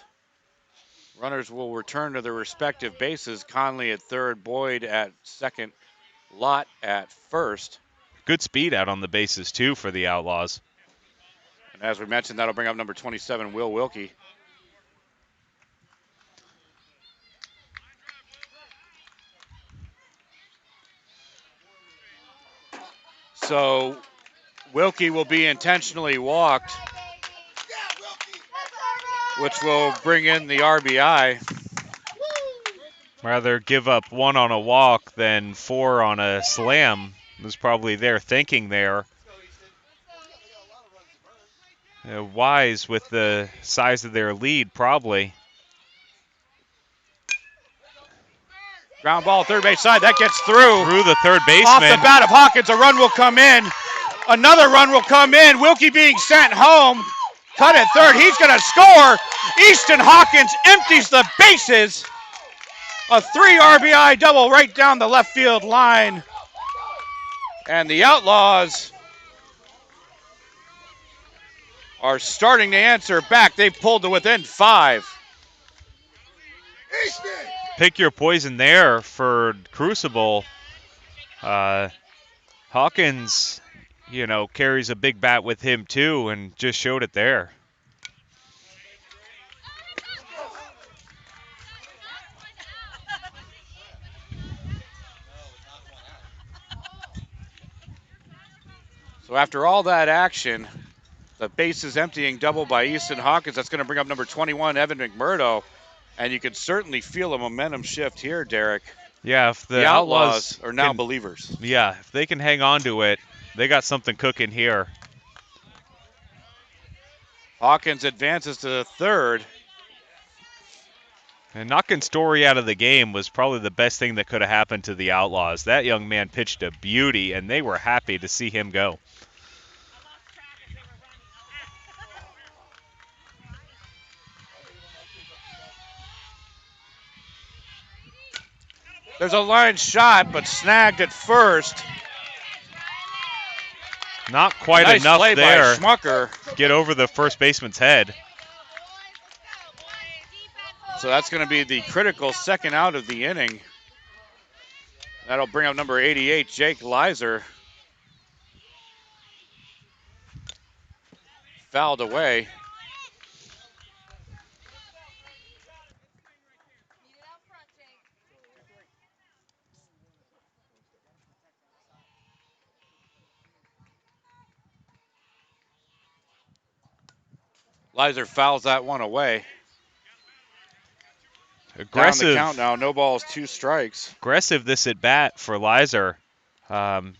Runners will return to their respective bases. Conley at third, Boyd at second, Lott at first. Good speed out on the bases, too, for the Outlaws. And as we mentioned, that'll bring up number 27, Will Wilkie. So Wilkie will be intentionally walked, which will bring in the RBI. Rather give up 1 on a walk than 4 on a slam. was probably their thinking there. Wise with the size of their lead, probably. Ground ball, third base side. That gets through. Through the third baseman. Off the bat of Hawkins, a run will come in. Another run will come in. Wilkie being sent home. Cut at third. He's going to score. Easton Hawkins empties the bases. A 3 RBI double right down the left field line. And the Outlaws are starting to answer back. They've pulled to within 5. Pick your poison there for Crucible. Hawkins, carries a big bat with him too, and just showed it there. So after all that action, the bases emptying double by Easton Hawkins. That's going to bring up number 21, Evan McMurdo. And you can certainly feel a momentum shift here, Derek. Yeah, if the Outlaws are now believers. Yeah, if they can hang on to it, they got something cooking here. Hawkins advances to the third. And knocking Story out of the game was probably the best thing that could have happened to the Outlaws. That young man pitched a beauty, and they were happy to see him go. There's a line shot, but snagged at first. Not quite nice enough play there. By Schmucker. Get over the first baseman's head. So that's going to be the critical second out of the inning. That'll bring up number 88, Jake Leiser. Fouled away. Leiser fouls that one away. Aggressive. Down the count now, no balls, 2 strikes. Aggressive this at bat for Leiser.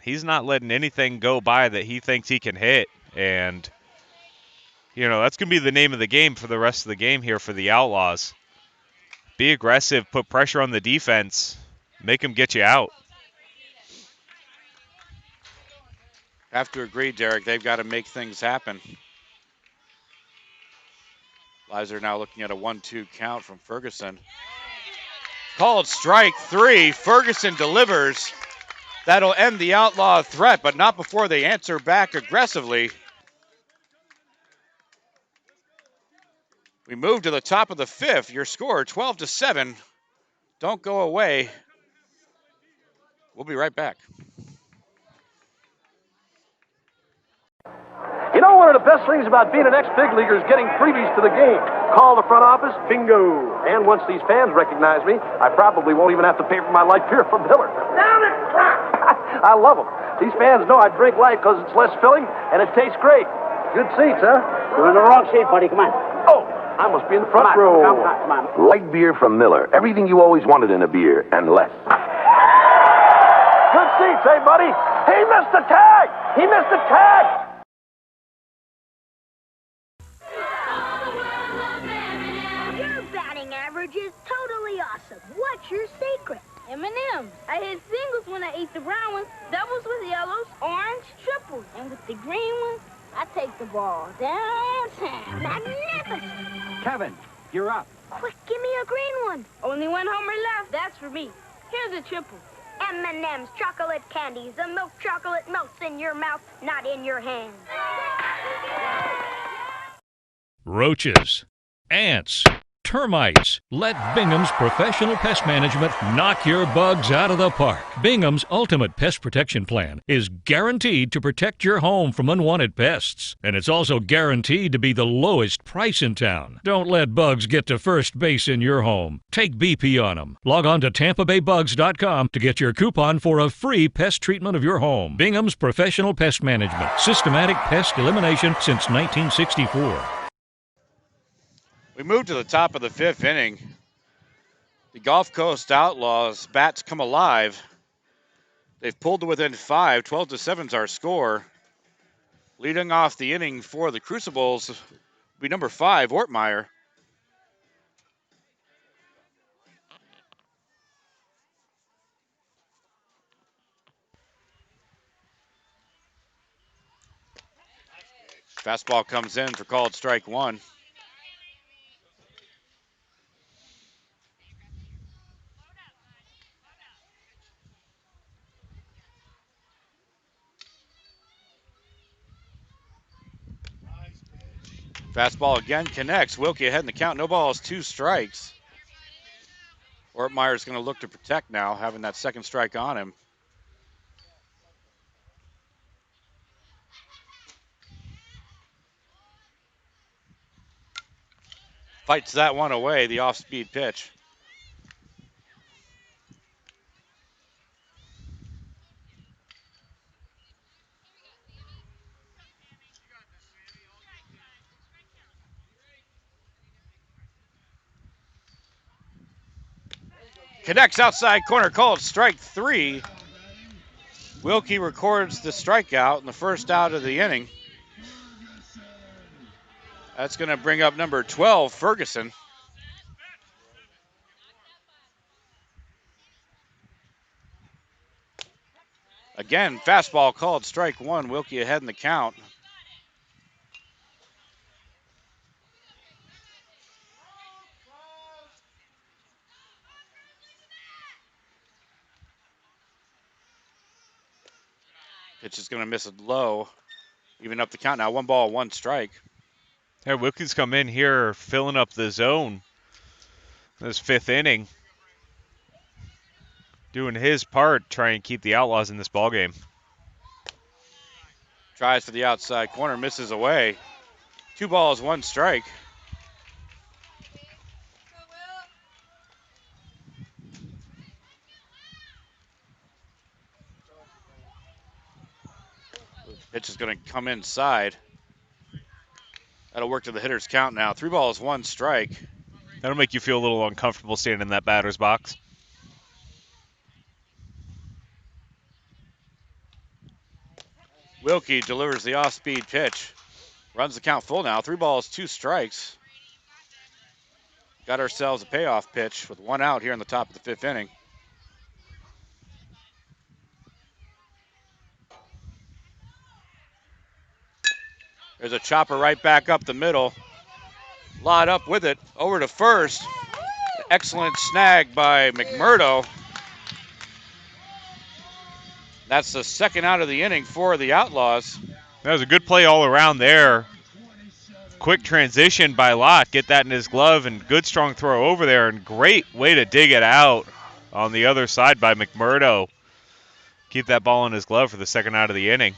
He's not letting anything go by that he thinks he can hit. And, that's going to be the name of the game for the rest of the game here for the Outlaws. Be aggressive, put pressure on the defense, make them get you out. Have to agree, Derek. They've got to make things happen. Leiser now looking at a 1-2 count from Ferguson. Called strike 3. Ferguson delivers. That'll end the Outlaw threat, but not before they answer back aggressively. We move to the top of the 5th. Your score 12-7. Don't go away. We'll be right back. You know, one of the best things about being an ex-big leaguer is getting freebies to the game. Call the front office, bingo. And once these fans recognize me, I probably won't even have to pay for my light beer from Miller. Down it! I love them. These fans know I drink light because it's less filling and it tastes great. Good seats, huh? You're in the wrong seat, buddy. Come on. Oh, I must be in the front row. Come on. Light beer from Miller. Everything you always wanted in a beer, and less. Good seats, hey, buddy. He missed the tag. He missed the tag. Average is totally awesome. What's your secret? M&M's. I hit singles when I ate the brown ones, doubles with yellows, orange, triples, and with the green ones, I take the ball downtown. Magnificent! Kevin, you're up. Quick, give me a green one. Only one homer left. That's for me. Here's a triple. M&M's chocolate candies. The milk chocolate melts in your mouth, not in your hand. Roaches, ants, termites. Let Bingham's Professional Pest Management knock your bugs out of the park. Bingham's Ultimate Pest Protection Plan is guaranteed to protect your home from unwanted pests. And it's also guaranteed to be the lowest price in town. Don't let bugs get to first base in your home. Take BP on them. Log on to TampaBayBugs.com to get your coupon for a free pest treatment of your home. Bingham's Professional Pest Management. Systematic pest elimination since 1964. We move to the top of the 5th inning. The Gulf Coast Outlaws bats come alive. They've pulled to within 5. 12-7 is our score. Leading off the inning for the Crucibles will be number 5, Ortmeyer. Fastball comes in for called strike 1. Fastball again connects. Wilkie ahead in the count. No balls, 2 strikes. Ortmeyer's going to look to protect now, having that second strike on him. Fights that one away, the off-speed pitch. Connects outside corner, called strike 3. Wilkie records the strikeout in the first out of the inning. That's going to bring up number 12, Ferguson. Again, fastball called strike 1. Wilkie ahead in the count. Pitch is going to miss it low. Even up the count now. 1 ball, 1 strike. Yeah, Wilkie's come in here filling up the zone this 5th inning. Doing his part, trying to keep the Outlaws in this ballgame. Tries for the outside corner, misses away. 2 balls, 1 strike. Pitch is going to come inside. That'll work to the hitter's count now. 3 balls, 1 strike. That'll make you feel a little uncomfortable standing in that batter's box. Wilkie delivers the off-speed pitch. Runs the count full now. 3 balls, 2 strikes. Got ourselves a payoff pitch with 1 out here in the top of the 5th inning. There's a chopper right back up the middle. Lot up with it. Over to first. Excellent snag by McMurdo. That's the second out of the inning for the Outlaws. That was a good play all around there. Quick transition by Lott. Get that in his glove and good strong throw over there. And great way to dig it out on the other side by McMurdo. Keep that ball in his glove for the second out of the inning.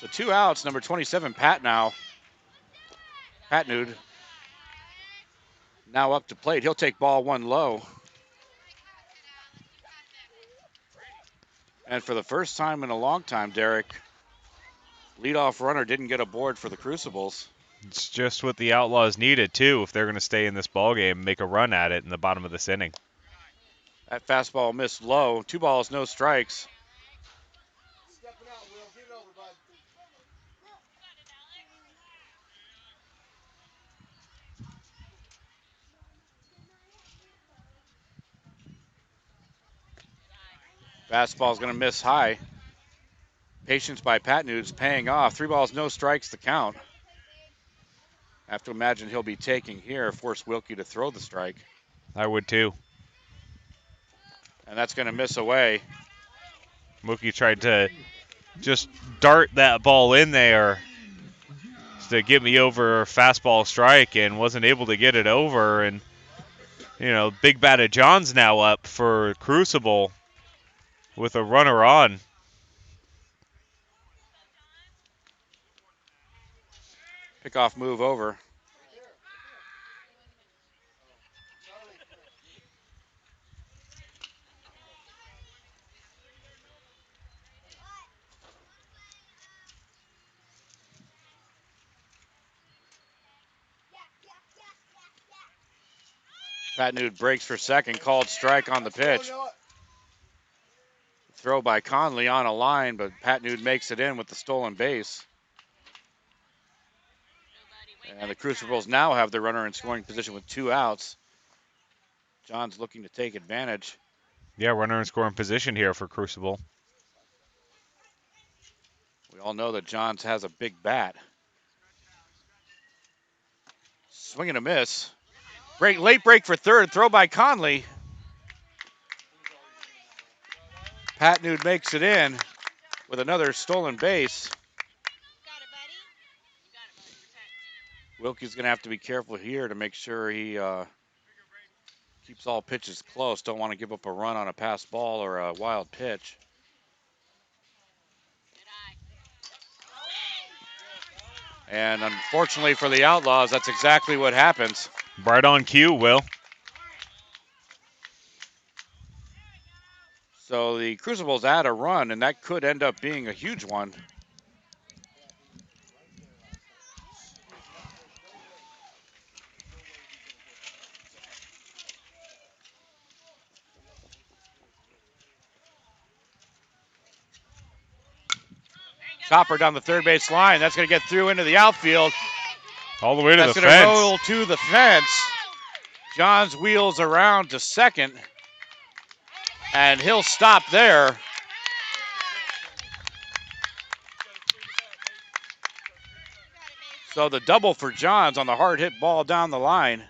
So 2 outs. Number 27, Patnud now up to plate. He'll take ball 1 low. And for the first time in a long time, Derek, leadoff runner didn't get aboard for the Crucibles. It's just what the Outlaws needed, too, if they're going to stay in this ballgame and make a run at it in the bottom of this inning. That fastball missed low. 2 balls, no strikes. Fastball's going to miss high. Patience by Patnud's paying off. 3 balls, no strikes to count. I have to imagine he'll be taking here, force Wilkie to throw the strike. I would too. And that's going to miss away. Wilkie tried to just dart that ball in there to get me over fastball strike and wasn't able to get it over. And, you know, Big Batted John's now up for Crucible with a runner on. Pickoff move over. Patnud breaks for second, called strike on the pitch. throw by Conley on a line, but Pat Nude makes it in with the stolen base. And the Crucibles now have the runner in scoring position with 2 outs. John's looking to take advantage. Yeah, runner in scoring position here for Crucible. We all know that Johns has a big bat. Swing and a miss. Late break for third. Throw by Conley. Pat Nude makes it in with another stolen base. Wilkie's going to have to be careful here to make sure he keeps all pitches close. Don't want to give up a run on a pass ball or a wild pitch. And unfortunately for the Outlaws, that's exactly what happens. Right on cue, Will. So the Crucibles add a run, and that could end up being a huge one. Chopper down the third base line. That's going to get through into the outfield. All the way to That's the going to fence. roll to the fence. Johns wheels around to second, and he'll stop there. So the double for Johns on the hard hit ball down the line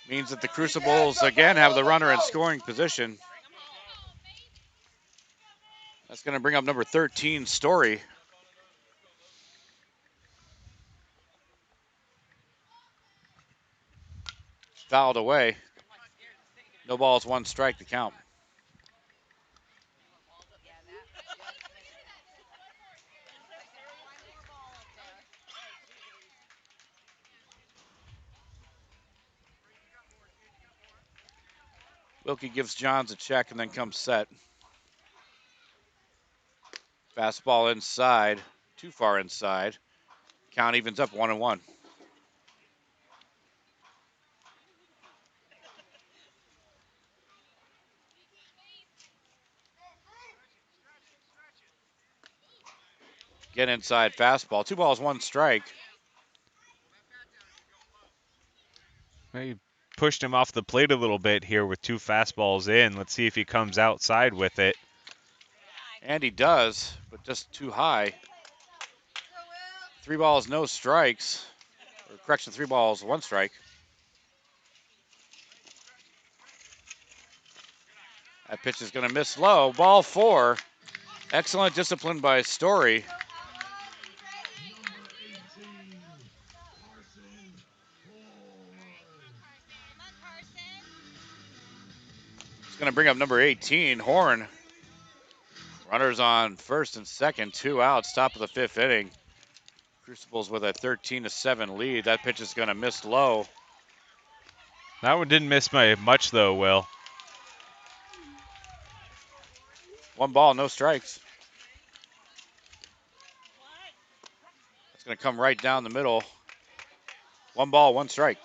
means that the Crucibles again have the runner in scoring position. That's going to bring up number 13, Story. Fouled away. No balls, 1 strike to count. Wilkie gives Johns a check and then comes set. Fastball inside, too far inside. Count evens up 1-1. Get inside fastball. 2 balls, 1 strike. He pushed him off the plate a little bit here with 2 fastballs in. Let's see if he comes outside with it. And he does, but just too high. 3 balls, no strikes. Or correction, 3 balls, 1 strike. That pitch is going to miss low. Ball 4. Excellent discipline by Story. It's going to bring up number 18, Horn. Runners on first and second, 2 outs, top of the 5th inning. Crucibles with a 13-7 lead. That pitch is going to miss low. That one didn't miss by much though, Will. 1 ball, no strikes. It's going to come right down the middle. 1 ball, 1 strike.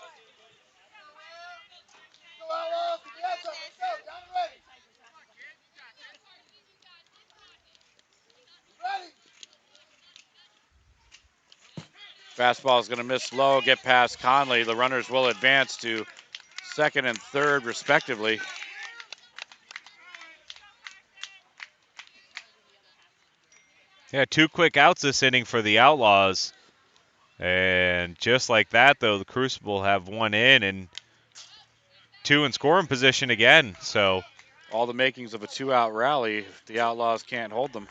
Fastball is going to miss low, get past Conley. The runners will advance to second and third, respectively. Yeah, 2 quick outs this inning for the Outlaws. And just like that, though, the Crucible have 1 in and 2 in scoring position again. So all the makings of a 2-out rally if the Outlaws can't hold them.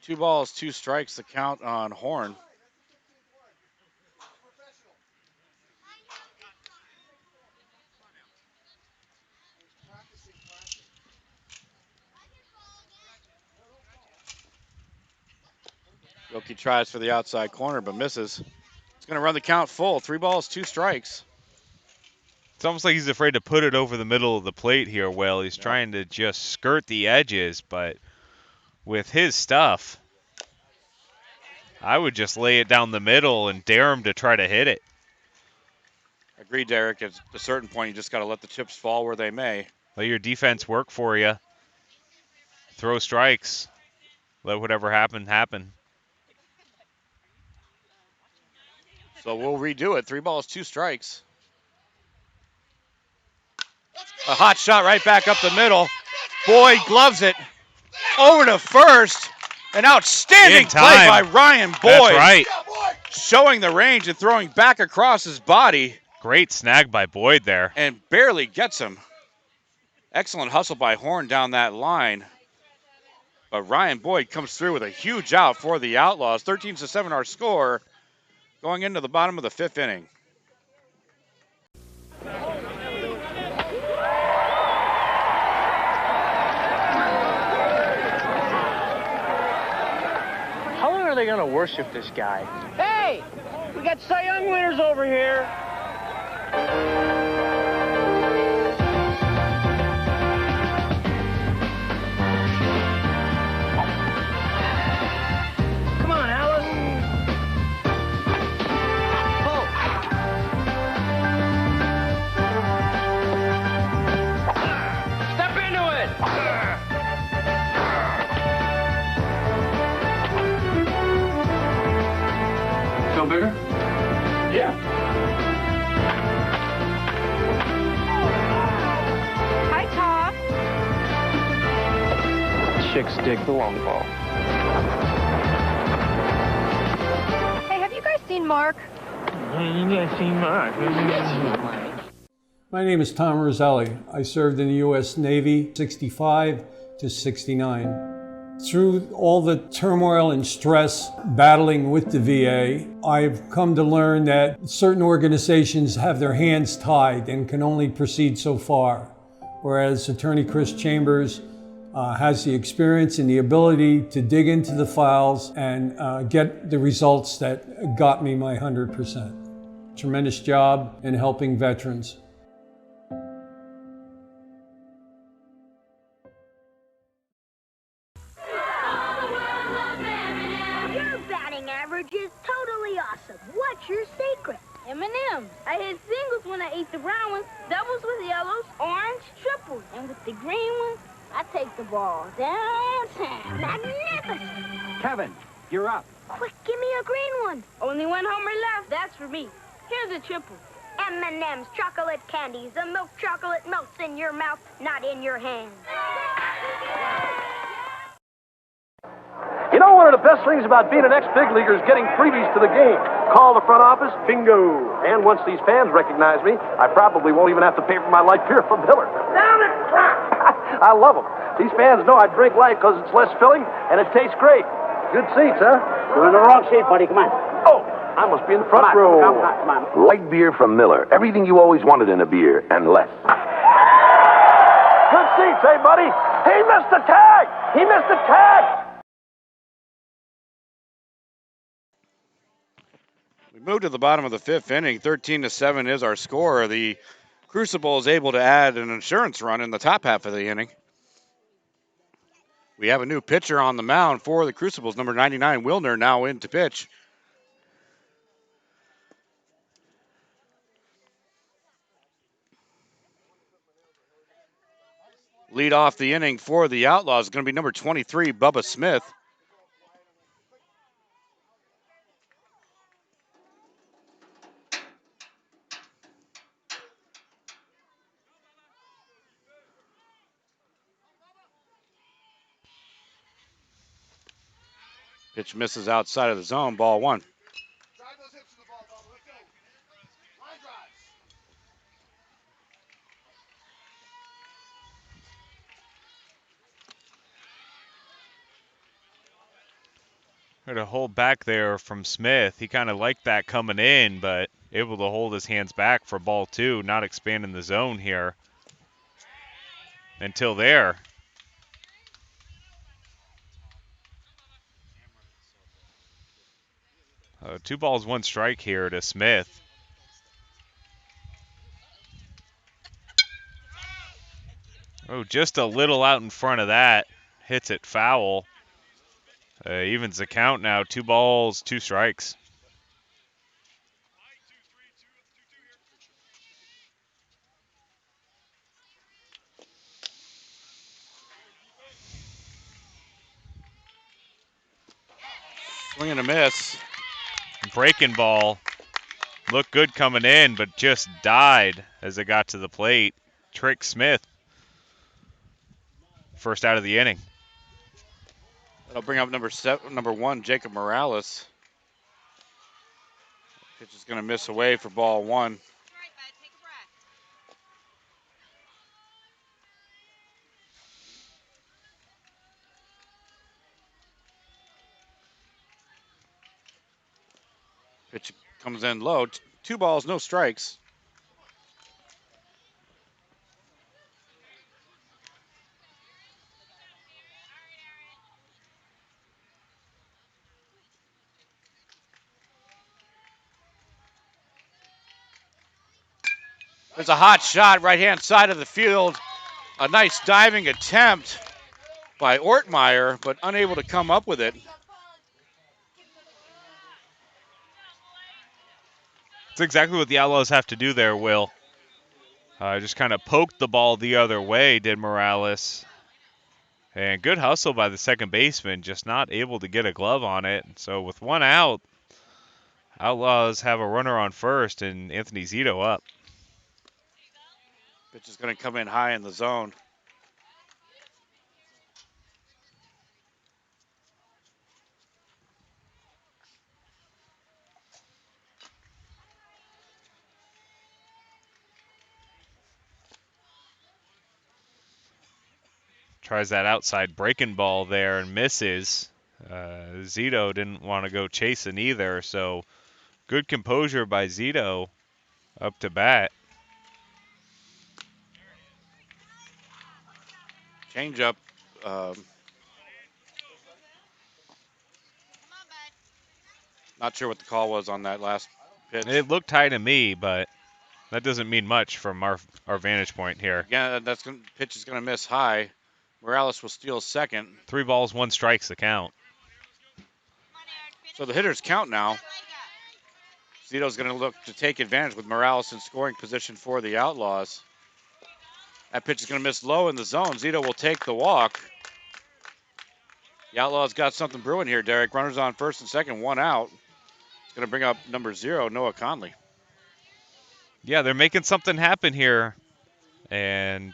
Two balls, 2 strikes, the count on Horn. Wilkie tries for the outside corner, but misses. It's going to run the count full. 3 balls, 2 strikes. It's almost like he's afraid to put it over the middle of the plate here, Will. He's trying to just skirt the edges, but with his stuff, I would just lay it down the middle and dare him to try to hit it. Agreed, Derek. At a certain point, you just got to let the chips fall where they may. Let your defense work for you. Throw strikes. Let whatever happen, happen. So we'll redo it. 3 balls, 2 strikes. A hot shot right back up the middle. Boyd gloves it over to first. An outstanding play by Ryan Boyd. That's right. Showing the range and throwing back across his body. Great snag by Boyd there. And barely gets him. Excellent hustle by Horn down that line. But Ryan Boyd comes through with a huge out for the Outlaws. 13-7 our score going into the bottom of the 5th inning. How long are they going to worship this guy? Hey, we got Cy Young winners over here. Come on, Alice. Step into it. Feel bigger? Yeah. Hi, Top. Chicks dig the long ball. Hey, have you guys seen Mark? My name is Tom Roselli. I served in the U.S. Navy 65 to 69. Through all the turmoil and stress battling with the VA, I've come to learn that certain organizations have their hands tied and can only proceed so far, whereas Attorney Chris Chambers has the experience and the ability to dig into the files and get the results that got me my 100%. Tremendous job in helping veterans. Your batting average is totally awesome. What's your secret? M&M's. I hit singles when I ate the brown ones, doubles with yellows, orange, triples, and with the green ones, I take the ball downtown. Magnificent. Kevin, you're up. Quick, give me a green one. Only one homer left. That's for me. Here's a triple. M&M's chocolate candies. The milk chocolate melts in your mouth, not in your hand. You know, one of the best things about being an ex-big leaguer is getting freebies to the game. Call the front office, bingo. And once these fans recognize me, I probably won't even have to pay for my light beer from Miller. Down it! I love them. These fans know I drink light because it's less filling and it tastes great. Good seats, huh? You're in the wrong seat, buddy. Come on. Oh, I must be in the front row. Come on. Light beer from Miller. Everything you always wanted in a beer, and less. Good seats, hey, buddy? He missed the tag! He missed the tag! We move to the bottom of the 5th inning. 13-7 is our score. The Crucible is able to add an insurance run in the top half of the inning. We have a new pitcher on the mound for the Crucibles. Number 99, Wilner, now in to pitch. Lead off the inning for the Outlaws is going to be number 23, Bubba Smith. Pitch misses outside of the zone, ball 1. Had a hold back there from Smith. He kind of liked that coming in, but able to hold his hands back for ball 2, not expanding the zone here until there. Two balls, one strike here to Smith. Oh, just a little out in front of that. Hits it foul. Evens the count now. 2 balls, 2 strikes. Swing and a miss. Breaking ball. Looked good coming in, but just died as it got to the plate. Trick Smith. First out of the inning. That'll bring up number 1, Jacob Morales. Pitch is going to miss away for ball 1. Pitch comes in low. 2 balls, no strikes. There's a hot shot right-hand side of the field. A nice diving attempt by Ortmeyer, but unable to come up with it. That's exactly what the Outlaws have to do there, Will. Just kind of poked the ball the other way, did Morales. And good hustle by the second baseman, just not able to get a glove on it. So with 1 out, Outlaws have a runner on first and Anthony Zito up. Pitch is going to come in high in the zone. Tries that outside breaking ball there and misses. Zito didn't want to go chasing either, so good composure by Zito up to bat. Change up. Not sure what the call was on that last pitch. It looked high to me, but that doesn't mean much from our vantage point here. Again, pitch is going to miss high. Morales will steal second. 3 balls, 1 strike's the count. So the hitters count now. Zito's going to look to take advantage with Morales in scoring position for the Outlaws. That pitch is going to miss low in the zone. Zito will take the walk. The Outlaws got something brewing here, Derek. Runners on first and second, 1 out. It's going to bring up number 0, Noah Conley. Yeah, they're making something happen here. And,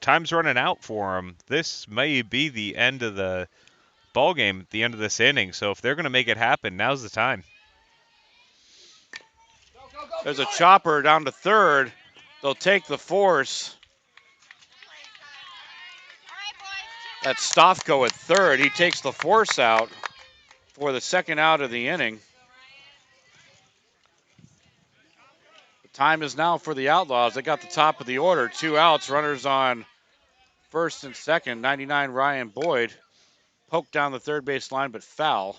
time's running out for them. This may be the end of the ball game at the end of this inning. So if they're going to make it happen, now's the time. There's a chopper down to third. They'll take the force. That's Stofko at third. He takes the force out for the second out of the inning. The time is now for the Outlaws. They got the top of the order. 2 outs, runners on first and second. 99 Ryan Boyd poked down the third base line, but foul.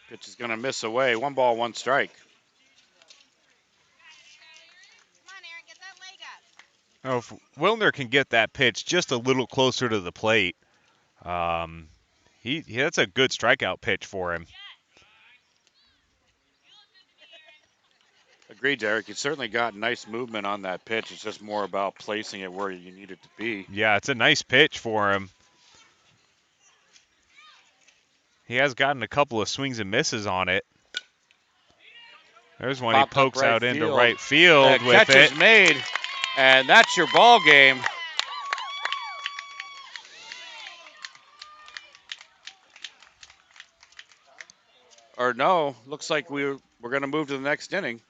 Pitch is going to miss away. 1 ball, 1 strike. Oh, if Wilner can get that pitch just a little closer to the plate, that's a good strikeout pitch for him. Agreed, Derek. You certainly got nice movement on that pitch. It's just more about placing it where you need it to be. Yeah, it's a nice pitch for him. He has gotten a couple of swings and misses on it. There's one he pokes out into right field with it. Catch is made, and that's your ball game. Or no, looks like we're going to move to the next inning.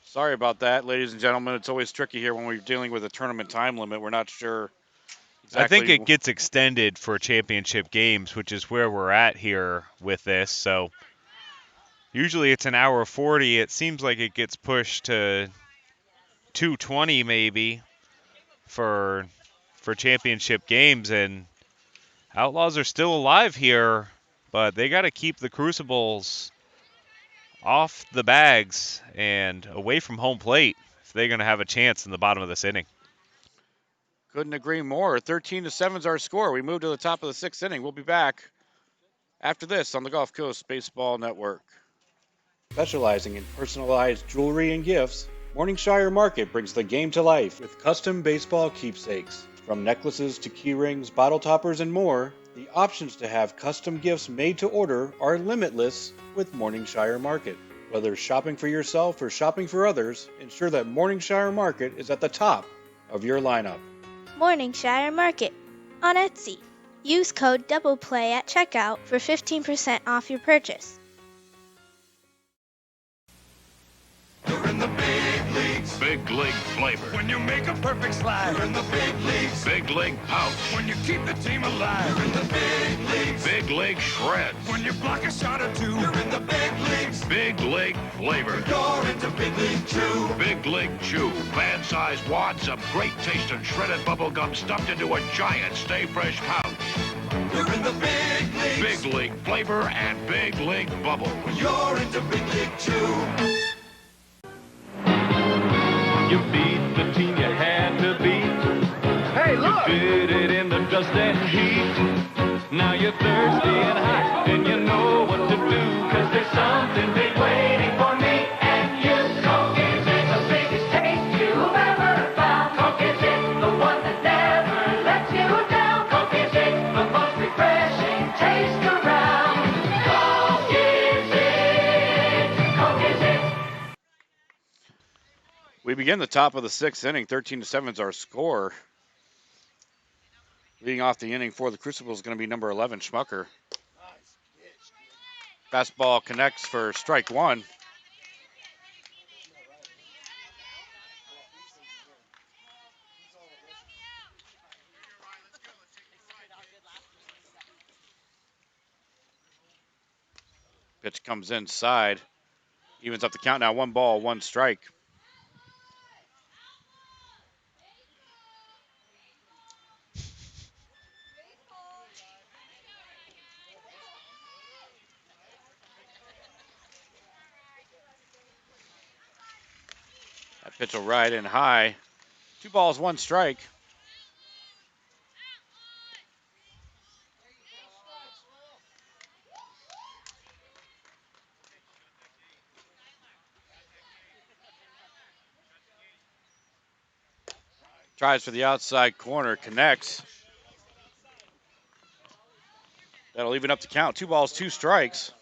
Sorry about that, ladies and gentlemen. It's always tricky here when we're dealing with a tournament time limit. We're not sure exactly. I think it gets extended for championship games, which is where we're at here with this. So Usually it's an hour 40. It seems like it gets pushed to 2:20 maybe for championship games, and Outlaws are still alive here, but they got to keep the Crucibles off the bags and away from home plate if they're going to have a chance in the bottom of this inning. Couldn't agree more. 13-7 is our score. We move to the top of the 6th inning. We'll be back after this on the Gulf Coast Baseball Network. Specializing in personalized jewelry and gifts, Morningshire Market brings the game to life with custom baseball keepsakes. From necklaces to key rings, bottle toppers, and more, the options to have custom gifts made to order are limitless with Morningshire Market. Whether shopping for yourself or shopping for others, ensure that Morningshire Market is at the top of your lineup. Morningshire Market on Etsy. Use code DOUBLEPLAY at checkout for 15% off your purchase. You're in the big leagues. Big league flavor. When you make a perfect slide. You're in the big leagues. Big league pouch. When you keep the team alive. You're in the big leagues. Big league shreds. When you block a shot or two. You're in the big leagues. Big league flavor. You're into Big League Chew. Big League Chew. Fan-sized wads of great taste and shredded bubble gum stuffed into a giant Stay Fresh pouch. You're in the big leagues. Big league flavor and big league bubble. You're into Big League Chew. You beat the team you had to beat. Hey, look! You did it in the dust and heat. Now you're thirsty and hot, and you know what to do. 'Cause there's something big waiting for me and you. Coke is it, the biggest taste you've ever found. Coke is it, the one that never lets you down. Coke is it, the most refreshing taste around. Coke is it, Coke is it. We begin the top of the 6th inning. 13-7 is our score. Leading off the inning for the Crucibles is going to be number 11, Schmucker. Fastball connects for strike one. Pitch comes inside. Evens up the count now. 1 ball, 1 strike. That pitch will ride in high. 2 balls, 1 strike. Tries for the outside corner, connects. That'll even up the count. 2 balls, 2 strikes.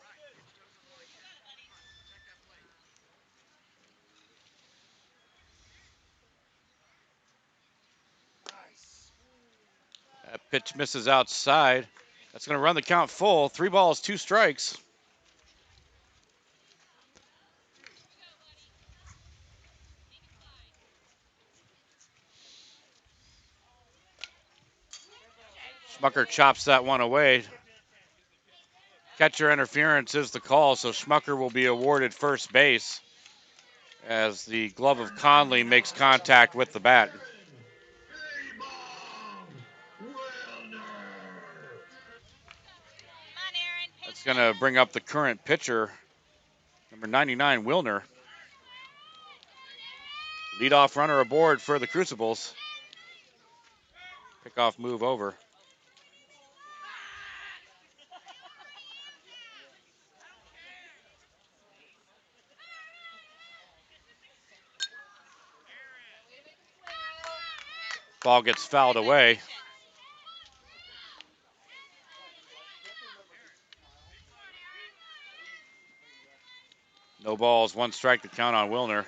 That pitch misses outside. That's going to run the count full. 3 balls, 2 strikes. Schmucker chops that one away. Catcher interference is the call, so Schmucker will be awarded first base as the glove of Conley makes contact with the bat. That's going to bring up the current pitcher, number 99, Wilner. Leadoff runner aboard for the Crucibles. Pickoff move over. Ball gets fouled away. No balls, 1 strike to count on Wilner.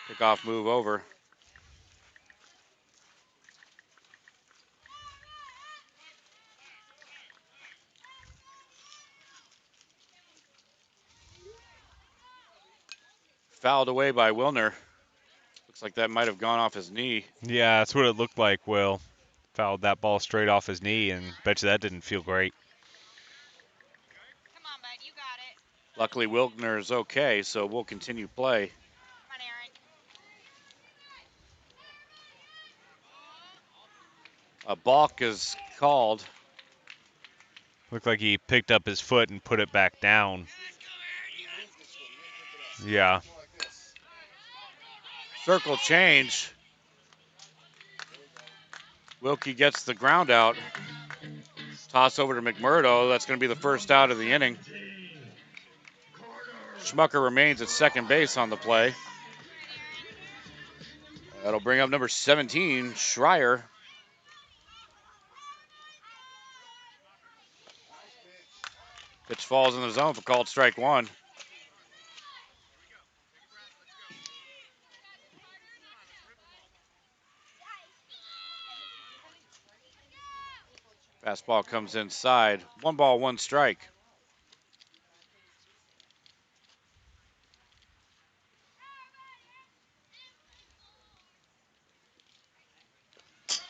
Pickoff move over. Fouled away by Wilner. Looks like that might have gone off his knee. Yeah, that's what it looked like, Will. Fouled that ball straight off his knee, and bet you that didn't feel great. Luckily, Wilkner is okay, so we'll continue play. A balk is called. Looked like he picked up his foot and put it back down. Yeah. Circle change. Wilkie gets the ground out. Toss over to McMurdo. That's going to be the first out of the inning. Schmucker remains at second base on the play. That'll bring up number 17, Schreier. Pitch falls in the zone for called strike one. Fastball comes inside. 1 ball, 1 strike.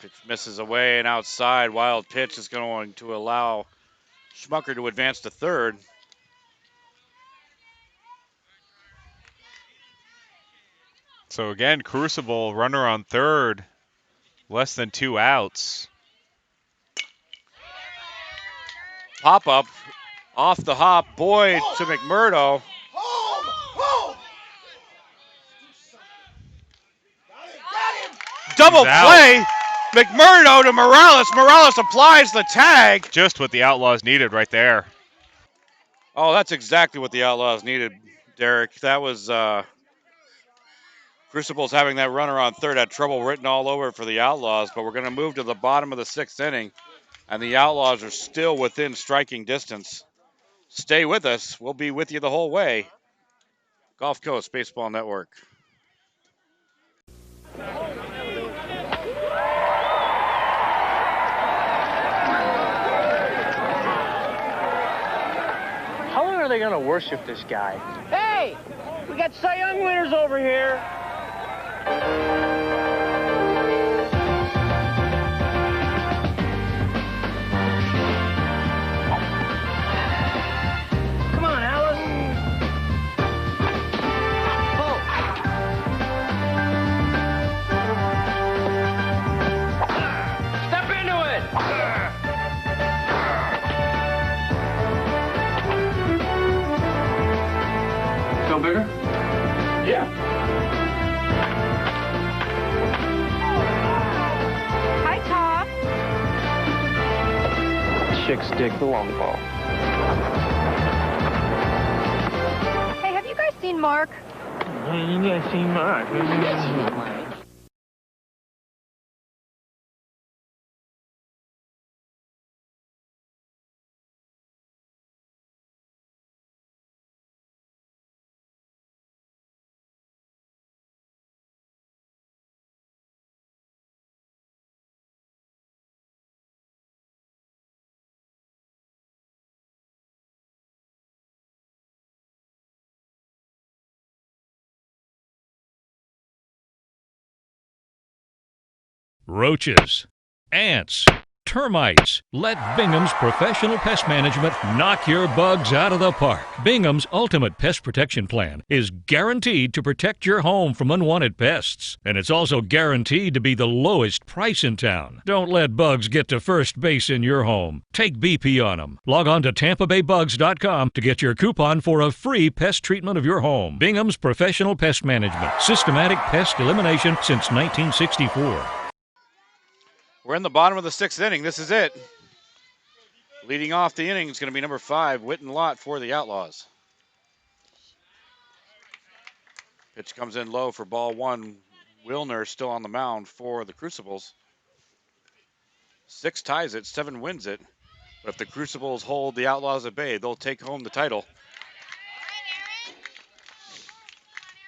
Pitch misses away and outside. Wild pitch is going to allow Schmucker to advance to third. So again, Crucible, runner on third, less than 2 outs. Pop up, off the hop, Boyd to McMurdo. Double play, McMurdo to Morales. Morales applies the tag. Just what the Outlaws needed right there. Oh, that's exactly what the Outlaws needed, Derek. That was Crucibles having that runner on third, had trouble written all over for the Outlaws, but we're going to move to the bottom of the 6th inning, and the Outlaws are still within striking distance. Stay with us. We'll be with you the whole way. Gulf Coast Baseball Network. How long are they going to worship this guy? Hey, we got Cy Young winners over here. Come on, Alice. Step into it. Feel bigger? Yeah. Hi, Top. Chicks dig the long ball. Hey, have you guys seen Mark? You guys see Mark. Roaches, ants, termites. Let Bingham's Professional Pest Management knock your bugs out of the park. Bingham's Ultimate Pest Protection Plan is guaranteed to protect your home from unwanted pests. And it's also guaranteed to be the lowest price in town. Don't let bugs get to first base in your home. Take BP on them. Log on to TampaBayBugs.com to get your coupon for a free pest treatment of your home. Bingham's Professional Pest Management. Systematic pest elimination since 1964. We're in the bottom of the 6th inning. This is it. Leading off the inning is going to be number 5, Witten Lott for the Outlaws. Pitch comes in low for ball 1. Wilner still on the mound for the Crucibles. 6 ties it, 7 wins it. But if the Crucibles hold the Outlaws at bay, they'll take home the title.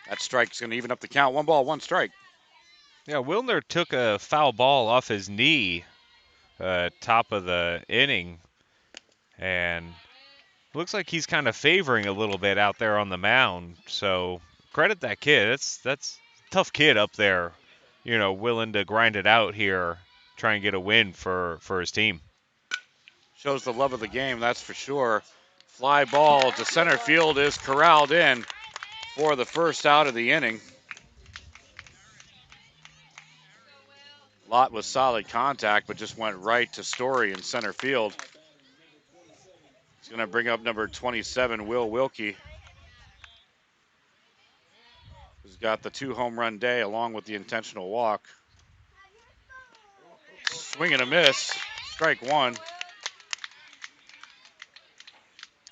That strike's going to even up the count. 1 ball, 1 strike. Yeah, Wilner took a foul ball off his knee top of the inning, and looks like he's kind of favoring a little bit out there on the mound. So credit that kid. That's a tough kid up there, you know, willing to grind it out here, try and get a win for his team. Shows the love of the game, that's for sure. Fly ball to center field is corralled in for the first out of the inning. Lott was solid contact, but just went right to Story in center field. He's going to bring up number 27, Will Wilkie, who's got the 2 home run day along with the intentional walk. Swing and a miss, strike one.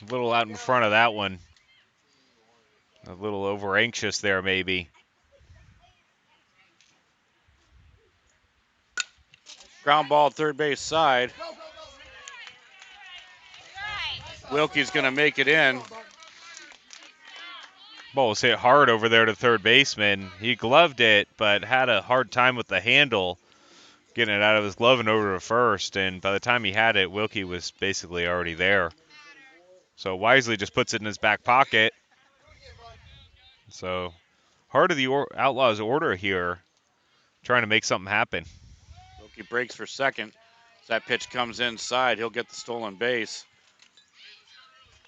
A little out in front of that one. A little over anxious there, maybe. Ground ball third base side. Wilkie's going to make it in. Ball was hit hard over there to third baseman. He gloved it, but had a hard time with the handle, getting it out of his glove and over to first. And by the time he had it, Wilkie was basically already there. So wisely just puts it in his back pocket. So heart of the Outlaws order here, trying to make something happen. Wilkie breaks for second. As that pitch comes inside, he'll get the stolen base.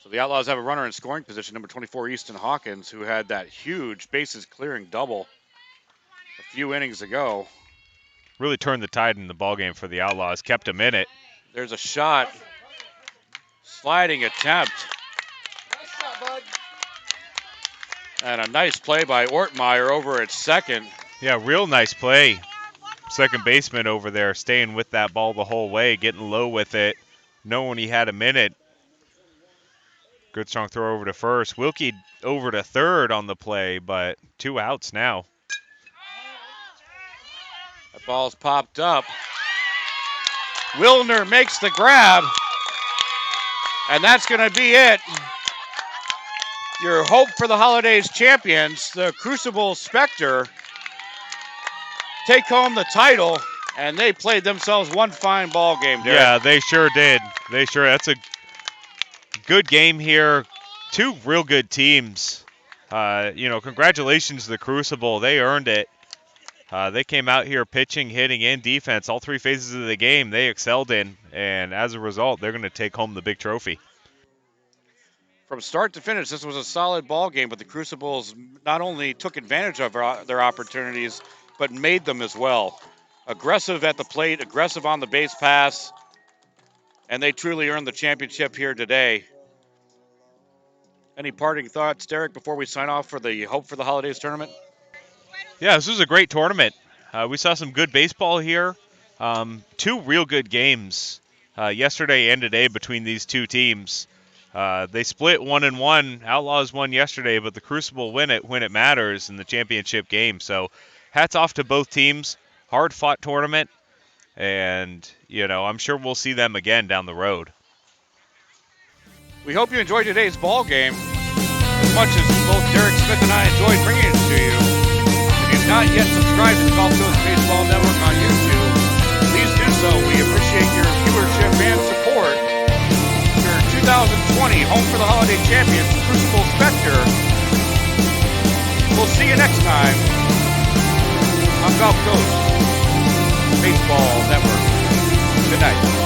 So the Outlaws have a runner in scoring position, number 24, Easton Hawkins, who had that huge bases clearing double a few innings ago. Really turned the tide in the ballgame for the Outlaws, kept them in it. There's a shot. Sliding attempt. And a nice play by Ortmeyer over at second. Yeah, real nice play. Second baseman over there staying with that ball the whole way, getting low with it, knowing he had a minute. Good strong throw over to first. Wilkie over to third on the play, but 2 outs now. That ball's popped up. Wilner makes the grab. And that's going to be it. Your hope for the holidays champions, the Crucibles Spectre, take home the title, and they played themselves one fine ball game, Derek. Yeah, they sure did. That's a good game here. 2 real good teams. Congratulations to the Crucible. They earned it. They came out here pitching, hitting, and defense. All 3 phases of the game they excelled in, and as a result, they're going to take home the big trophy. From start to finish, this was a solid ball game, but the Crucibles not only took advantage of their opportunities, but made them as well. Aggressive at the plate, aggressive on the base pass, and they truly earned the championship here today. Any parting thoughts, Derek, before we sign off for the Hope for the Holidays tournament? Yeah, this was a great tournament. We saw some good baseball here. 2 real good games yesterday and today between these 2 teams. They split 1-1. Outlaws won yesterday, but the Crucible win it when it matters in the championship game. So hats off to both teams. Hard-fought tournament, and, I'm sure we'll see them again down the road. We hope you enjoyed today's ball game as much as both Derek Smith and I enjoyed bringing it to you. If you've not yet subscribed to the Gulf Coast Baseball Network on YouTube, please do so. We appreciate your viewership and support. Your 2020 Home for the Holiday Champions, Crucible Spectre. We'll see you next time on Gulf Coast Baseball Network. Good night.